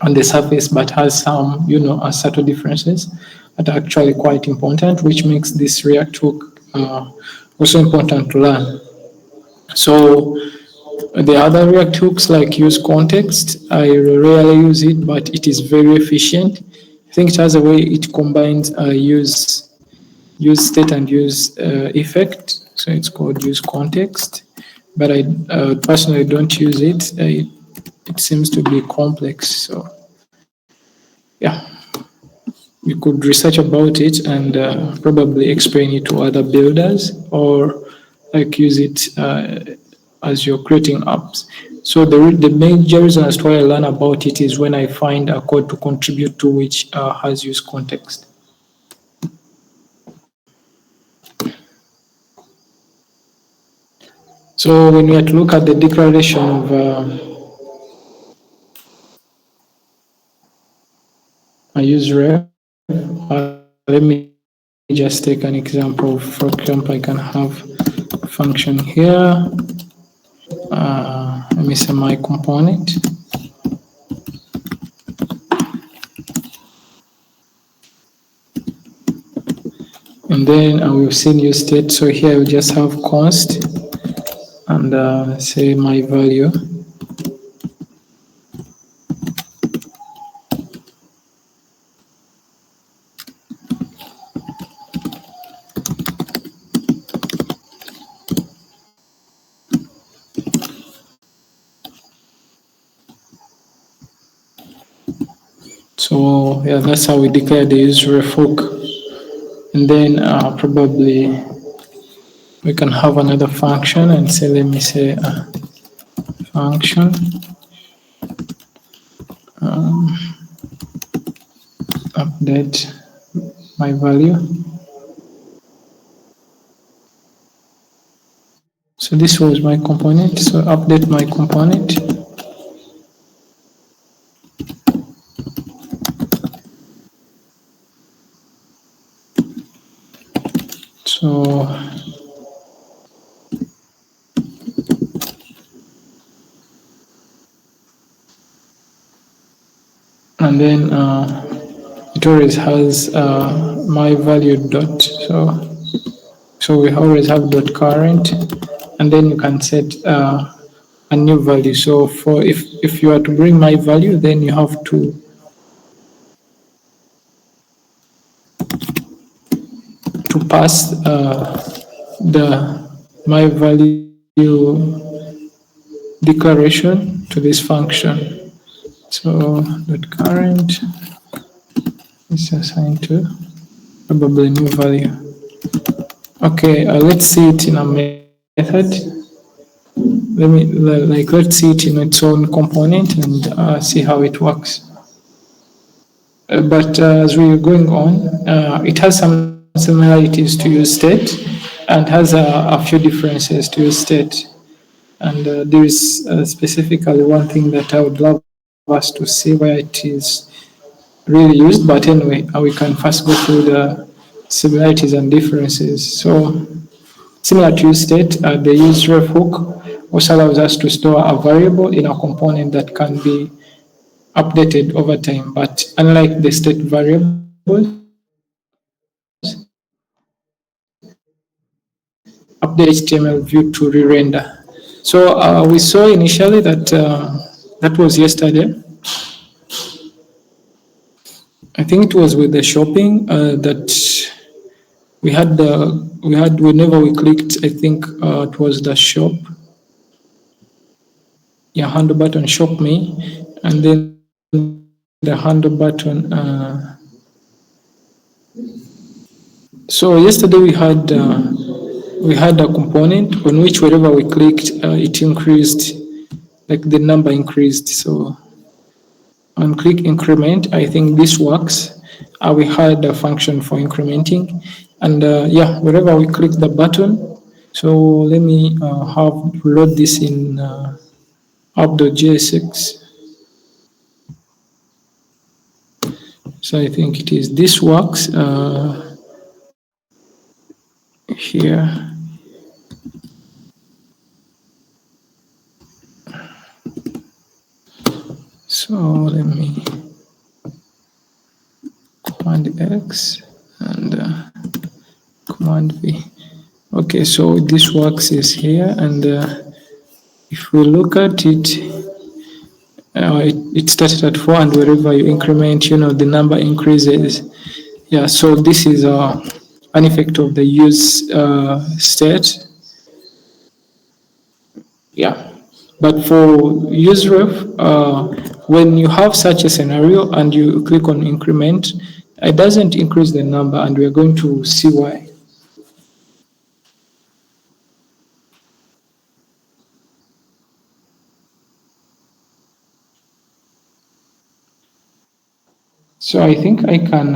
on the surface, but has some, subtle differences that are actually quite important, which makes this React hook also important to learn. So the other React hooks like use context, I rarely use it, but it is very efficient. I think it has a way it combines use state and use effect. So it's called use context, but I personally don't use it. It seems to be complex. So yeah, you could research about it and probably explain it to other builders or like use it as you're creating apps. So the major reason as to why I learn about it is when I find a code to contribute to which has use context. So when we are to look at the declaration of a UseRef, let me just take an example. For example, I can have a function here. Let me say my component. And then I will send use state. So here I will just have const and say my value. So yeah, that's how we declare the UseRef hook. And then probably we can have another function and say, let me say function update my value. So this was my component. So update my component. So and then it always has my value dot. So we always have dot current, and then you can set a new value. So for if you are to bring my value, then you have to pass the my value declaration to this function. So dot current is assigned to probably new value. Okay, let's see it in a method. Let's see it in its own component and see how it works. But as we're going on, it has some similarities to use state and has a few differences to use state. And there is specifically one thing that I would love us to see where it is really used. But anyway, we can first go through the similarities and differences. So similar to use state, the UseRef hook also allows us to store a variable in a component that can be updated over time. But unlike the state variables, update HTML view to re-render. So we saw initially that that was yesterday. I think it was with the shopping that we had whenever we clicked, I think it was the shop. Yeah, handle button shop me, and then the handle button. So yesterday we had a component on which wherever we clicked, it increased, like the number increased. So on click increment, I think this works. We had a function for incrementing, and yeah, wherever we click the button. So let me load this in app.jsx. So I think it is this works. here. So let me Command X and Command V. Okay, so this works is here, and if we look at it, it started at 4, and wherever you increment, the number increases. Yeah, so this is an effect of the use state. Yeah, but for UseRef, when you have such a scenario and you click on increment, it doesn't increase the number, and we're going to see why. So I think I can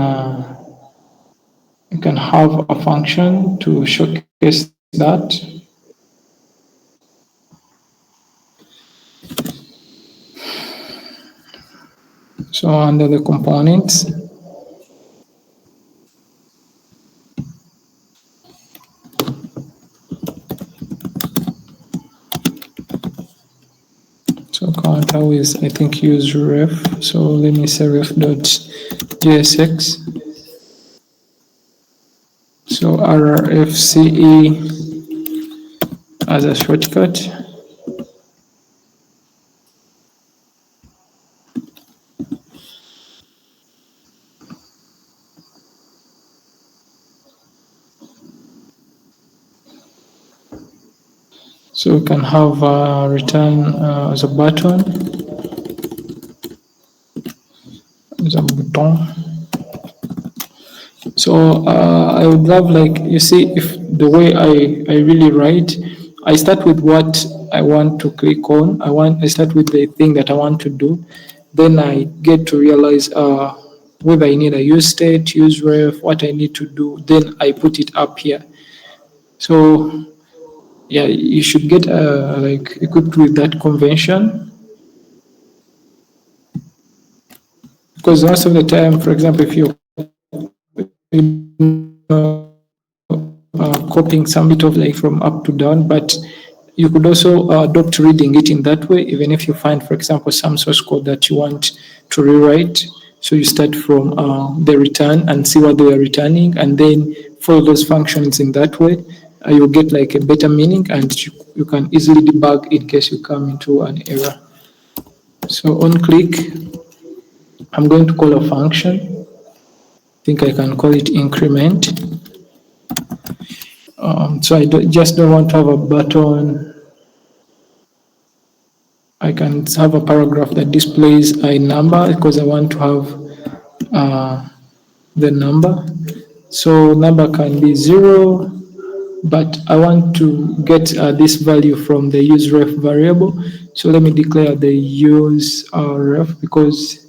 have a function to showcase that. So under the components, so counter is, I think, UseRef. So let me say ref.jsx. So RRFCE as a shortcut. So we can have return as a button, as a button. So I would love, like, you see, if the way I really write, I start with what I want to click on. I start with the thing that I want to do. Then I get to realize whether I need a use state, UseRef, what I need to do. Then I put it up here. So yeah, you should get like equipped with that convention, because most of the time, for example, if you're copying some bit of like from up to down, but you could also adopt reading it in that way, even if you find, for example, some source code that you want to rewrite. So you start from the return and see what they are returning, and then follow those functions in that way. You'll get like a better meaning, and you can easily debug in case you come into an error. So on click, I'm going to call a function. I think I can call it increment. So I just don't want to have a button. I can have a paragraph that displays a number because I want to have the number. So number can be 0, but I want to get this value from the useRef variable. So let me declare the useRef because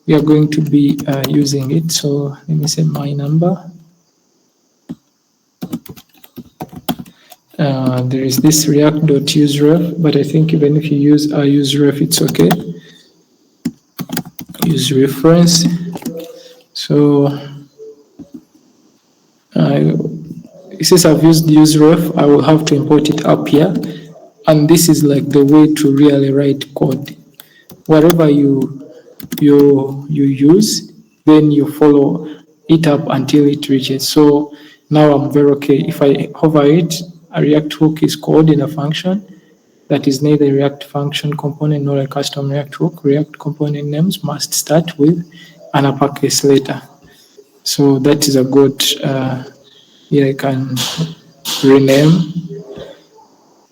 we are going to be using it. So let me say my number. There is this react.useref, but I think even if you use a useref, it's okay. Use reference. So since I've used useref, I will have to import it up here. And this is like the way to really write code. Whatever you use, then you follow it up until it reaches. So now I'm very okay. If I hover it, a React hook is called in a function that is neither a React function component nor a custom React hook. React component names must start with an uppercase letter. So that is a good, I can rename.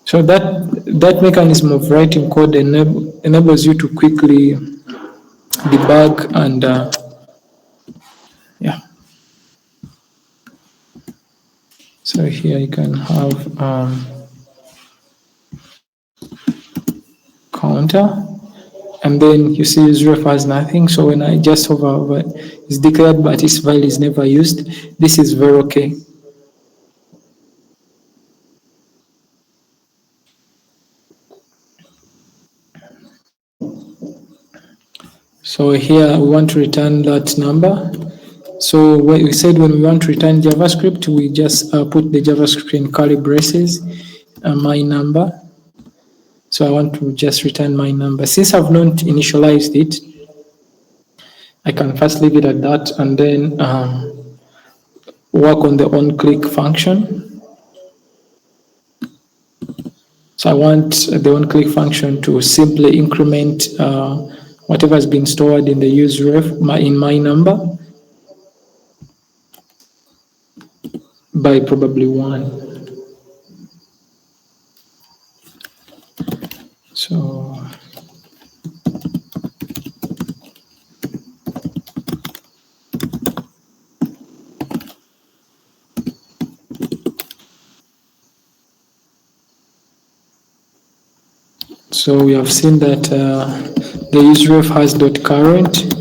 So that mechanism of writing code enables you to quickly debug and yeah. So here you can have counter, and then you see useref has nothing. So when I just hover over, it's declared, but its value is never used. This is very okay. So here we want to return that number. So we said when we want to return JavaScript, we just put the JavaScript in curly braces, my number. So I want to just return my number. Since I've not initialized it, I can first leave it at that and then work on the on-click function. So I want the on-click function to simply increment whatever has been stored in the UseRef in my number by probably 1. So we have seen that the UseRef has .current.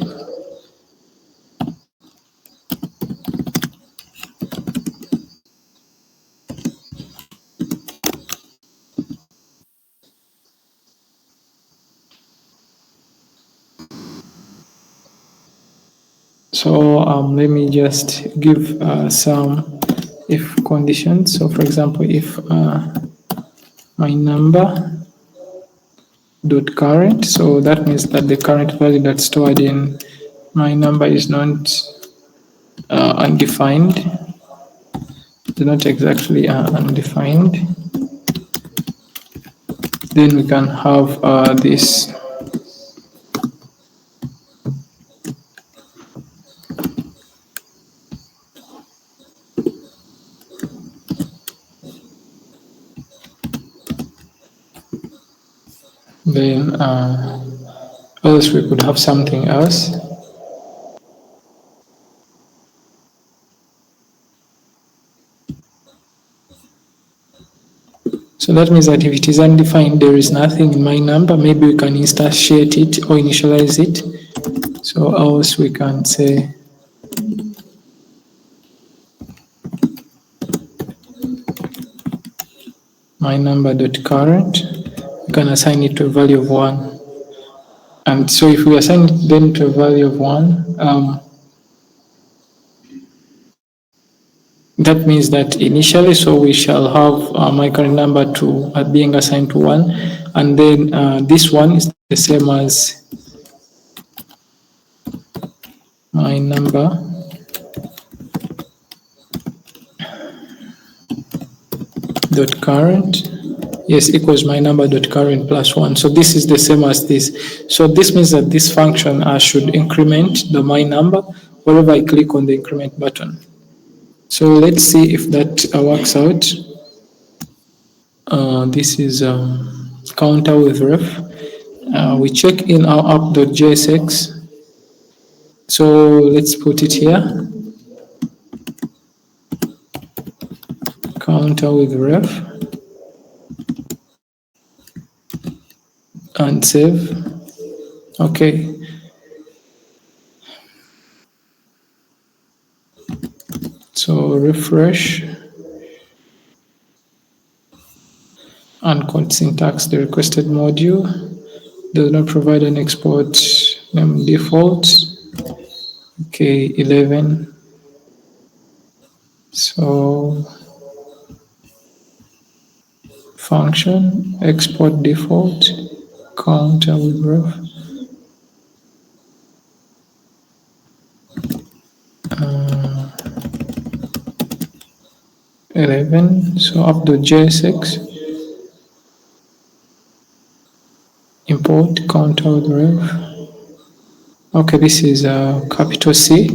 So let me just give some if conditions. So for example, if my number dot current, so that means that the current value that's stored in my number is not undefined. It's not exactly undefined. Then we can have this. Then else we could have something else. So that means that if it is undefined, there is nothing in my number, maybe we can instantiate it or initialize it. So else we can say my number.current, we can assign it to a value of 1. And so if we assign it then to a value of 1, that means that initially, so we shall have my current number to being assigned to 1, and then this one is the same as my number dot current, yes, equals my number dot current plus 1. So this is the same as this. So this means that this function should increment the my number whenever I click on the increment button. So let's see if that works out. This is counter with ref. We check in our app.jsx. So let's put it here. Counter with ref. And save. Okay. So refresh. Uncount syntax, the requested module does not provide an export name default. Okay, 11. So function export default counter with ref. 11. So app.jsx import counter with ref. Okay, this is capital C.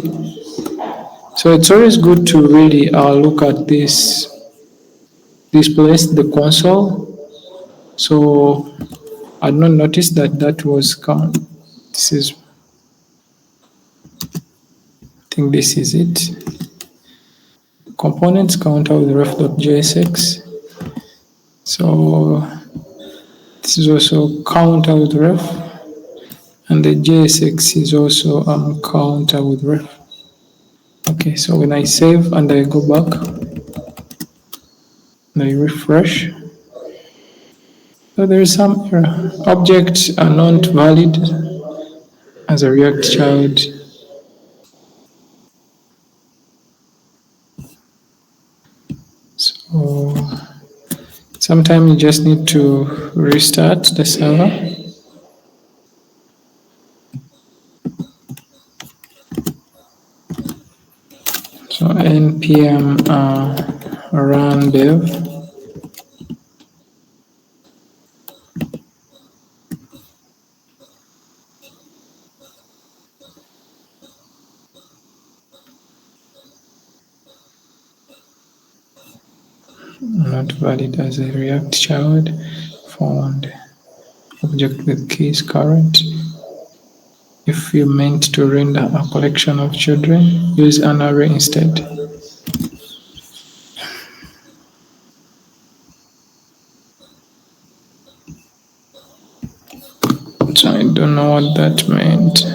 So it's always good to really look at this place, the console. So I did not notice that was count. This is, I think this is it. Components counter with ref.jsx. So this is also counter with ref, and the JSX is also counter with ref. Okay, so when I save and I go back and I refresh, so there is some error. Objects are not valid as a React child. or sometimes you just need to restart the server. So npm run dev. Not valid as a React child. Found object with keys current. If you meant to render a collection of children, use an array instead. So I don't know what that meant.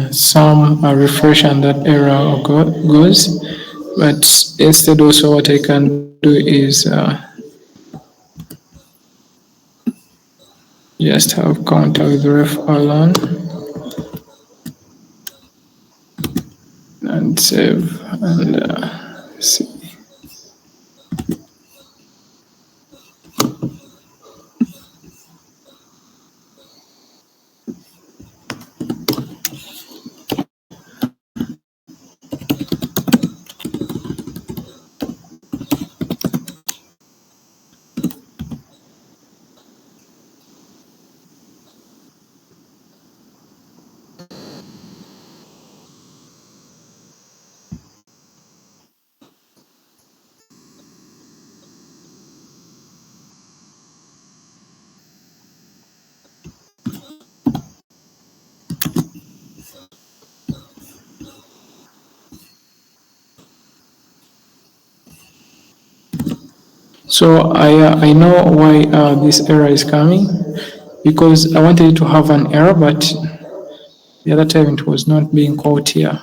Some refresh and that error goes, but instead also what I can do is just have counter with ref alone and save and see. So I know why this error is coming, because I wanted to have an error, but the other time it was not being caught here.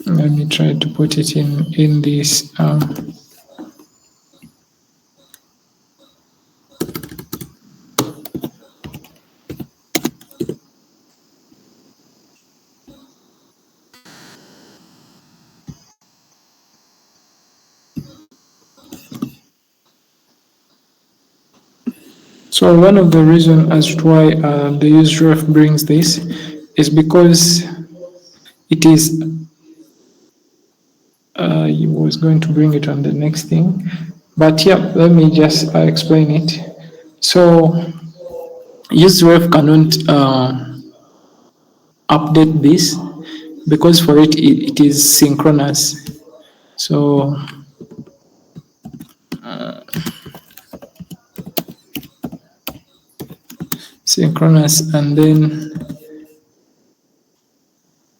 Let me try to put it in this. So one of the reasons as to why the UseRef brings this is because it is. I was going to bring it on the next thing, but yeah, let me just explain it. So UseRef cannot update this because for it is synchronous. So synchronous, and then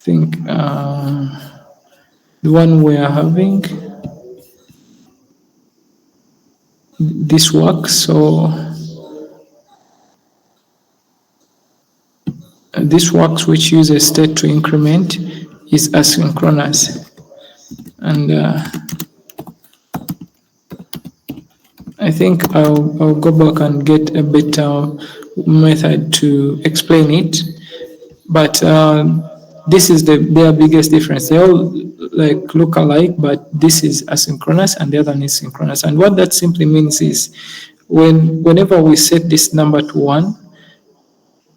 I think the one we are having, this works. So this works, which uses state to increment, is asynchronous, and I think I'll go back and get a better method to explain it. But this is their biggest difference. They all like look alike, but this is asynchronous and the other one is synchronous. And what that simply means is whenever we set this number to 1,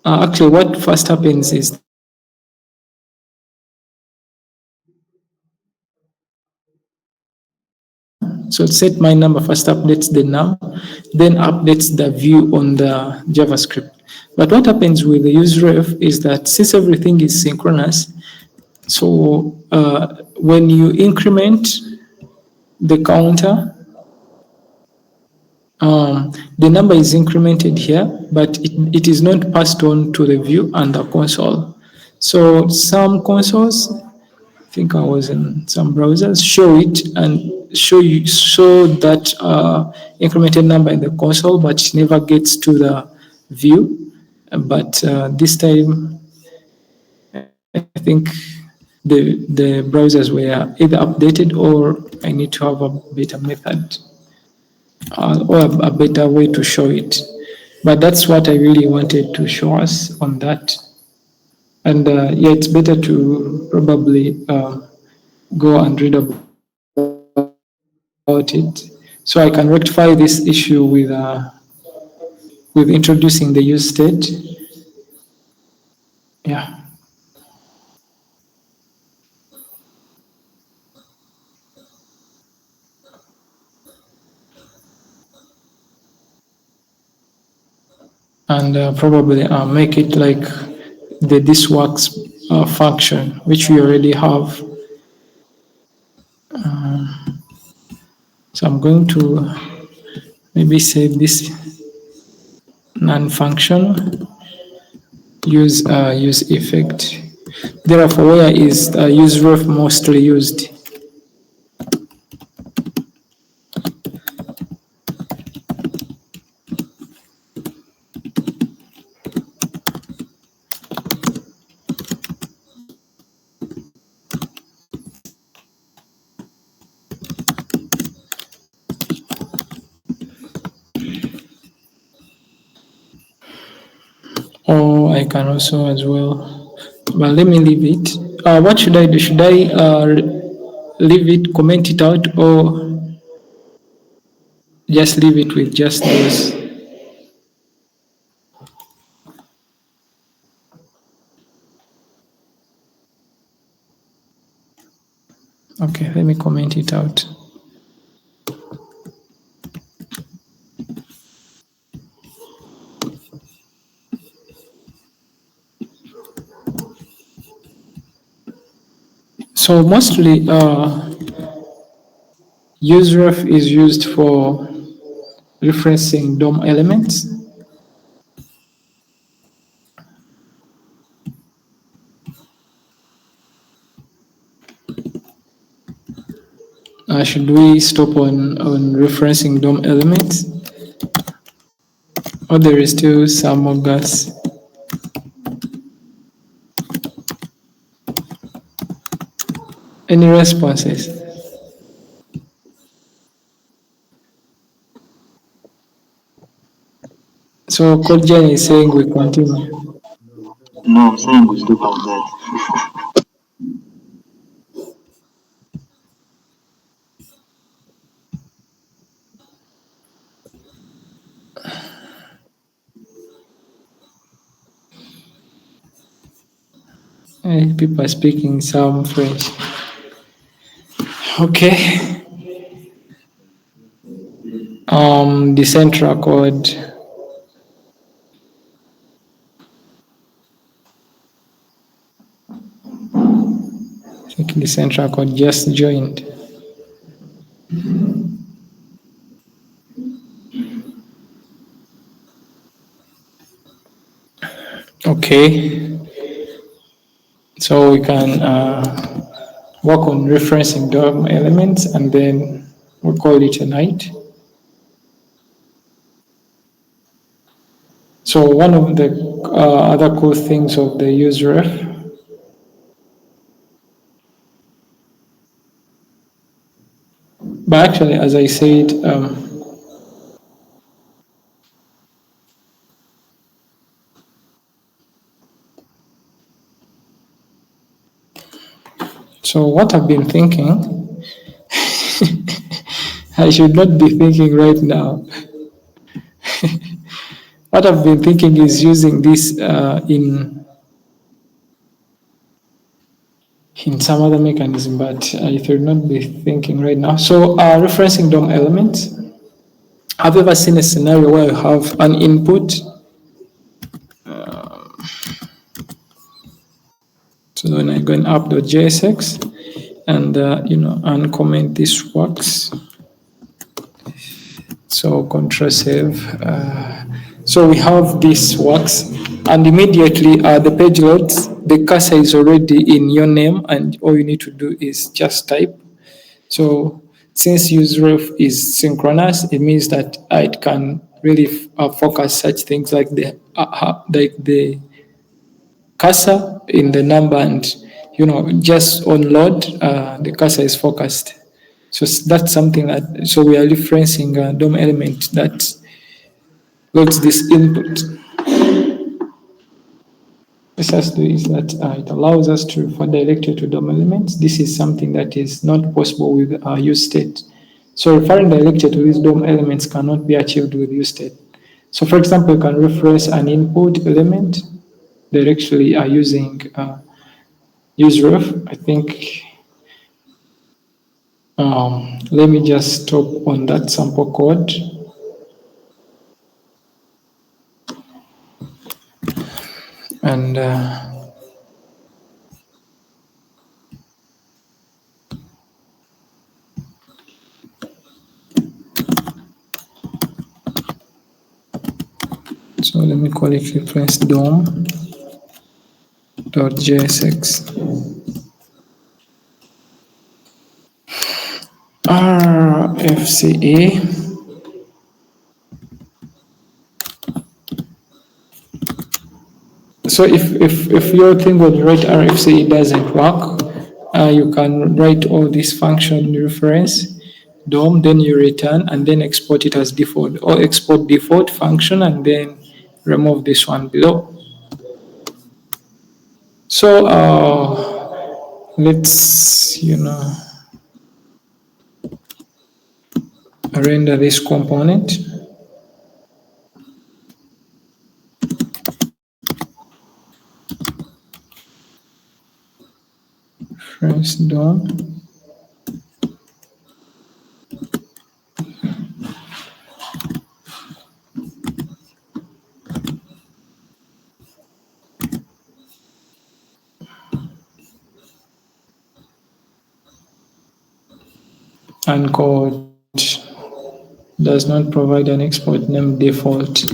actually what first happens is so set my number first updates the num, then updates the view on the JavaScript. But what happens with the UseRef is that since everything is synchronous, so when you increment the counter, the number is incremented here, but it is not passed on to the view and the console. So some consoles, I think I was in some browsers, show it and show that incremented number in the console, but it never gets to the view. But this time, I think the browsers were either updated or I need to have a better method or a better way to show it. But that's what I really wanted to show us on that. And yeah, it's better to probably go and read about it so I can rectify this issue with introducing the use state. Yeah. And probably make it like the this works function, which we already have. So I'm going to maybe save this non-function, use effect. Therefore, where is UseRef mostly used? Or I can also as well, but let me leave it. What should I do? Should I leave it, comment it out, or just leave it with just those? Okay, let me comment it out. So mostly UseRef is used for referencing DOM elements. Should we stop on referencing DOM elements? Or there is still some more gas? Any responses? So Kodjan is saying we continue. No, I'm saying we stop at that. People are speaking some French. Okay. The central code. I think the central code just joined. Okay. So we can work on referencing DOM elements and then we'll call it a night. So one of the other cool things of the UseRef but actually, as I said, so what I've been thinking, I should not be thinking right now. What I've been thinking is using this in some other mechanism, but I should not be thinking right now. So referencing DOM elements. Have you ever seen a scenario where you have an input? So when I go in app.jsx and uncomment this works. So control save. So we have this works, and immediately the page loads. The cursor is already in your name, and all you need to do is just type. So since UseRef is synchronous, it means that it can really focus such things like the cursor in the number, and just on load, the cursor is focused. So that's something that, so we are referencing a DOM element that loads this input. This has to do is that it allows us to refer directly to DOM elements. This is something that is not possible with useState. So referring directly to these DOM elements cannot be achieved with useState. So for example, you can reference an input element directly using UseRef. I think, let me just stop on that sample code. And so let me call it reference dom.jsx. RFCE. So if your thing when you write RFCE doesn't work, you can write all this function reference DOM, then you return and then export it as default, or export default function and then remove this one below. So let's render this component. First DOM. And code does not provide an export name default.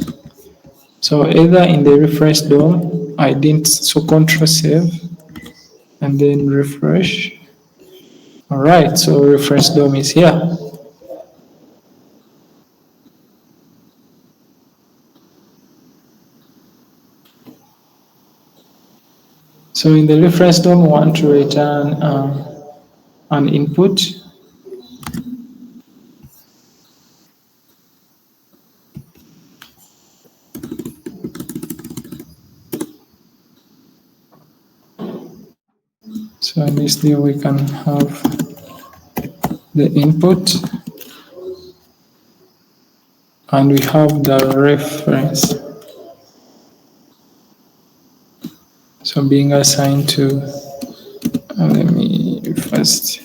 So either in the refresh DOM, I didn't, so Control save and then refresh. All right, so refresh DOM is here. So in the refresh DOM, we want to return an input. So in this deal, we can have the input and we have the reference. So being assigned to, let me first.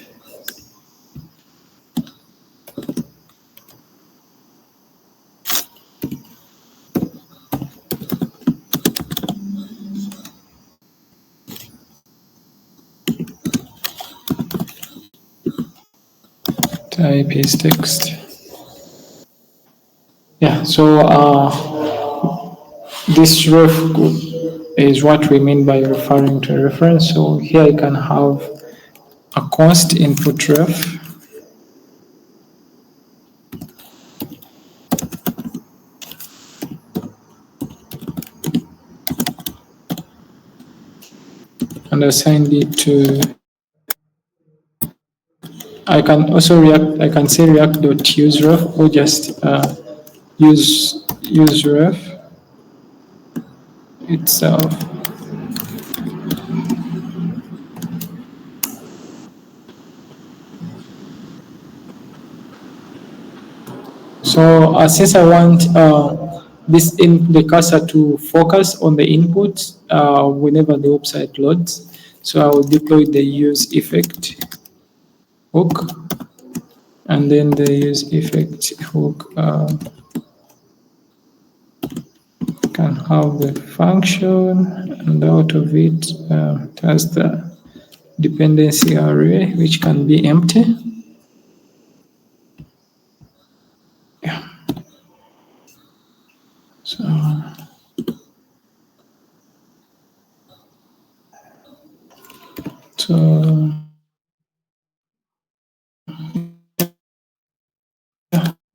Type is text. Yeah, so this ref is what we mean by referring to a reference. So here I can have a const input ref. And assign it to, I can also I can say react.useref or just use useref itself. So since I want this in the cursor to focus on the input whenever the website loads, so I will deploy the use effect hook, and then the use effect hook can have the function, and out of it it has the dependency array which can be empty. Yeah. So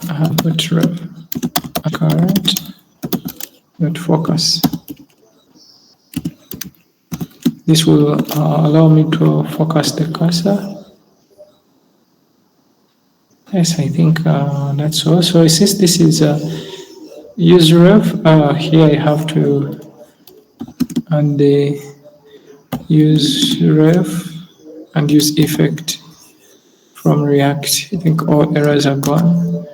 I have put ref current dot focus. This will allow me to focus the cursor. Yes, I think that's all. So since this is UseRef, here I have to and the UseRef and use effect from React. I think all errors are gone.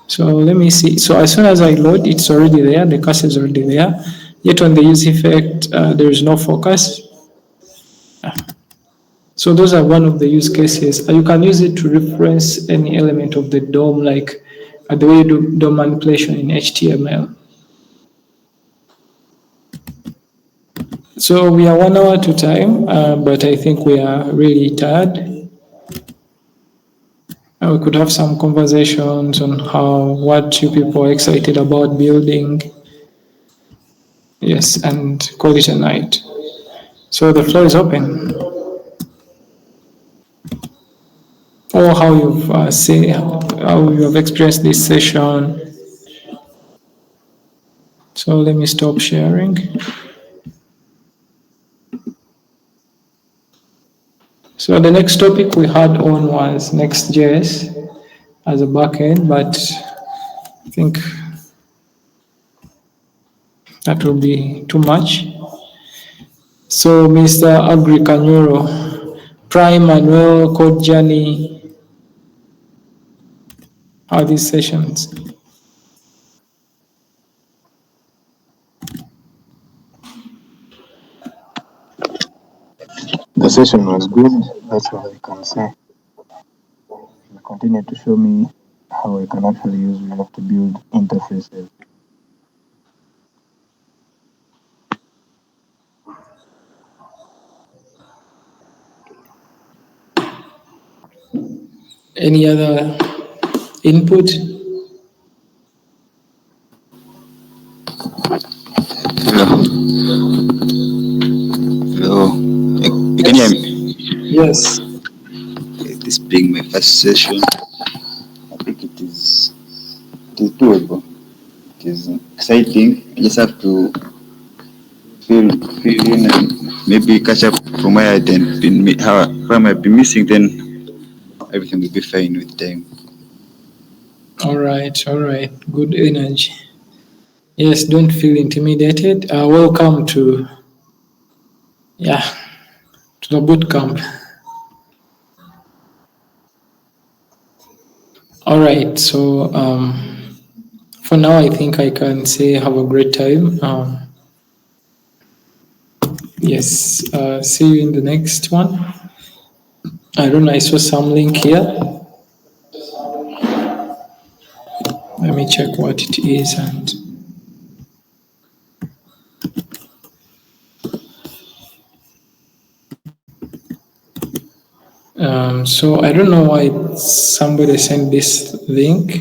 So let me see. So as soon as I load, it's already there. The cursor is already there. Yet on the use effect, there is no focus. So those are one of the use cases. You can use it to reference any element of the DOM, like the way you do DOM manipulation in HTML. So we are 1 hour to time, but I think we are really tired. We could have some conversations on what you people are excited about building. Yes, and call it a night. So the floor is open. Or how you've how you have experienced this session. So let me stop sharing. So the next topic we had on was Next.js as a backend, but I think that will be too much. So Mr. Agri Kanyuro, Prime, Manuel, Code Journey, how are these sessions? The session was good. That's all I can say. You continue to show me how I can actually use React to build interfaces. Any other input? Hello. You can hear me? Yes. This being my first session, I think it is doable. It is exciting. I just have to fill in and maybe catch up from where I've been missing. Then everything will be fine with time. All right. Good energy. Yes, don't feel intimidated. Welcome to the bootcamp. All right. So for now, I think I can say have a great time. Yes. See you in the next one. I don't know. I saw some link here. Let me check what it is and. So I don't know why somebody sent this link.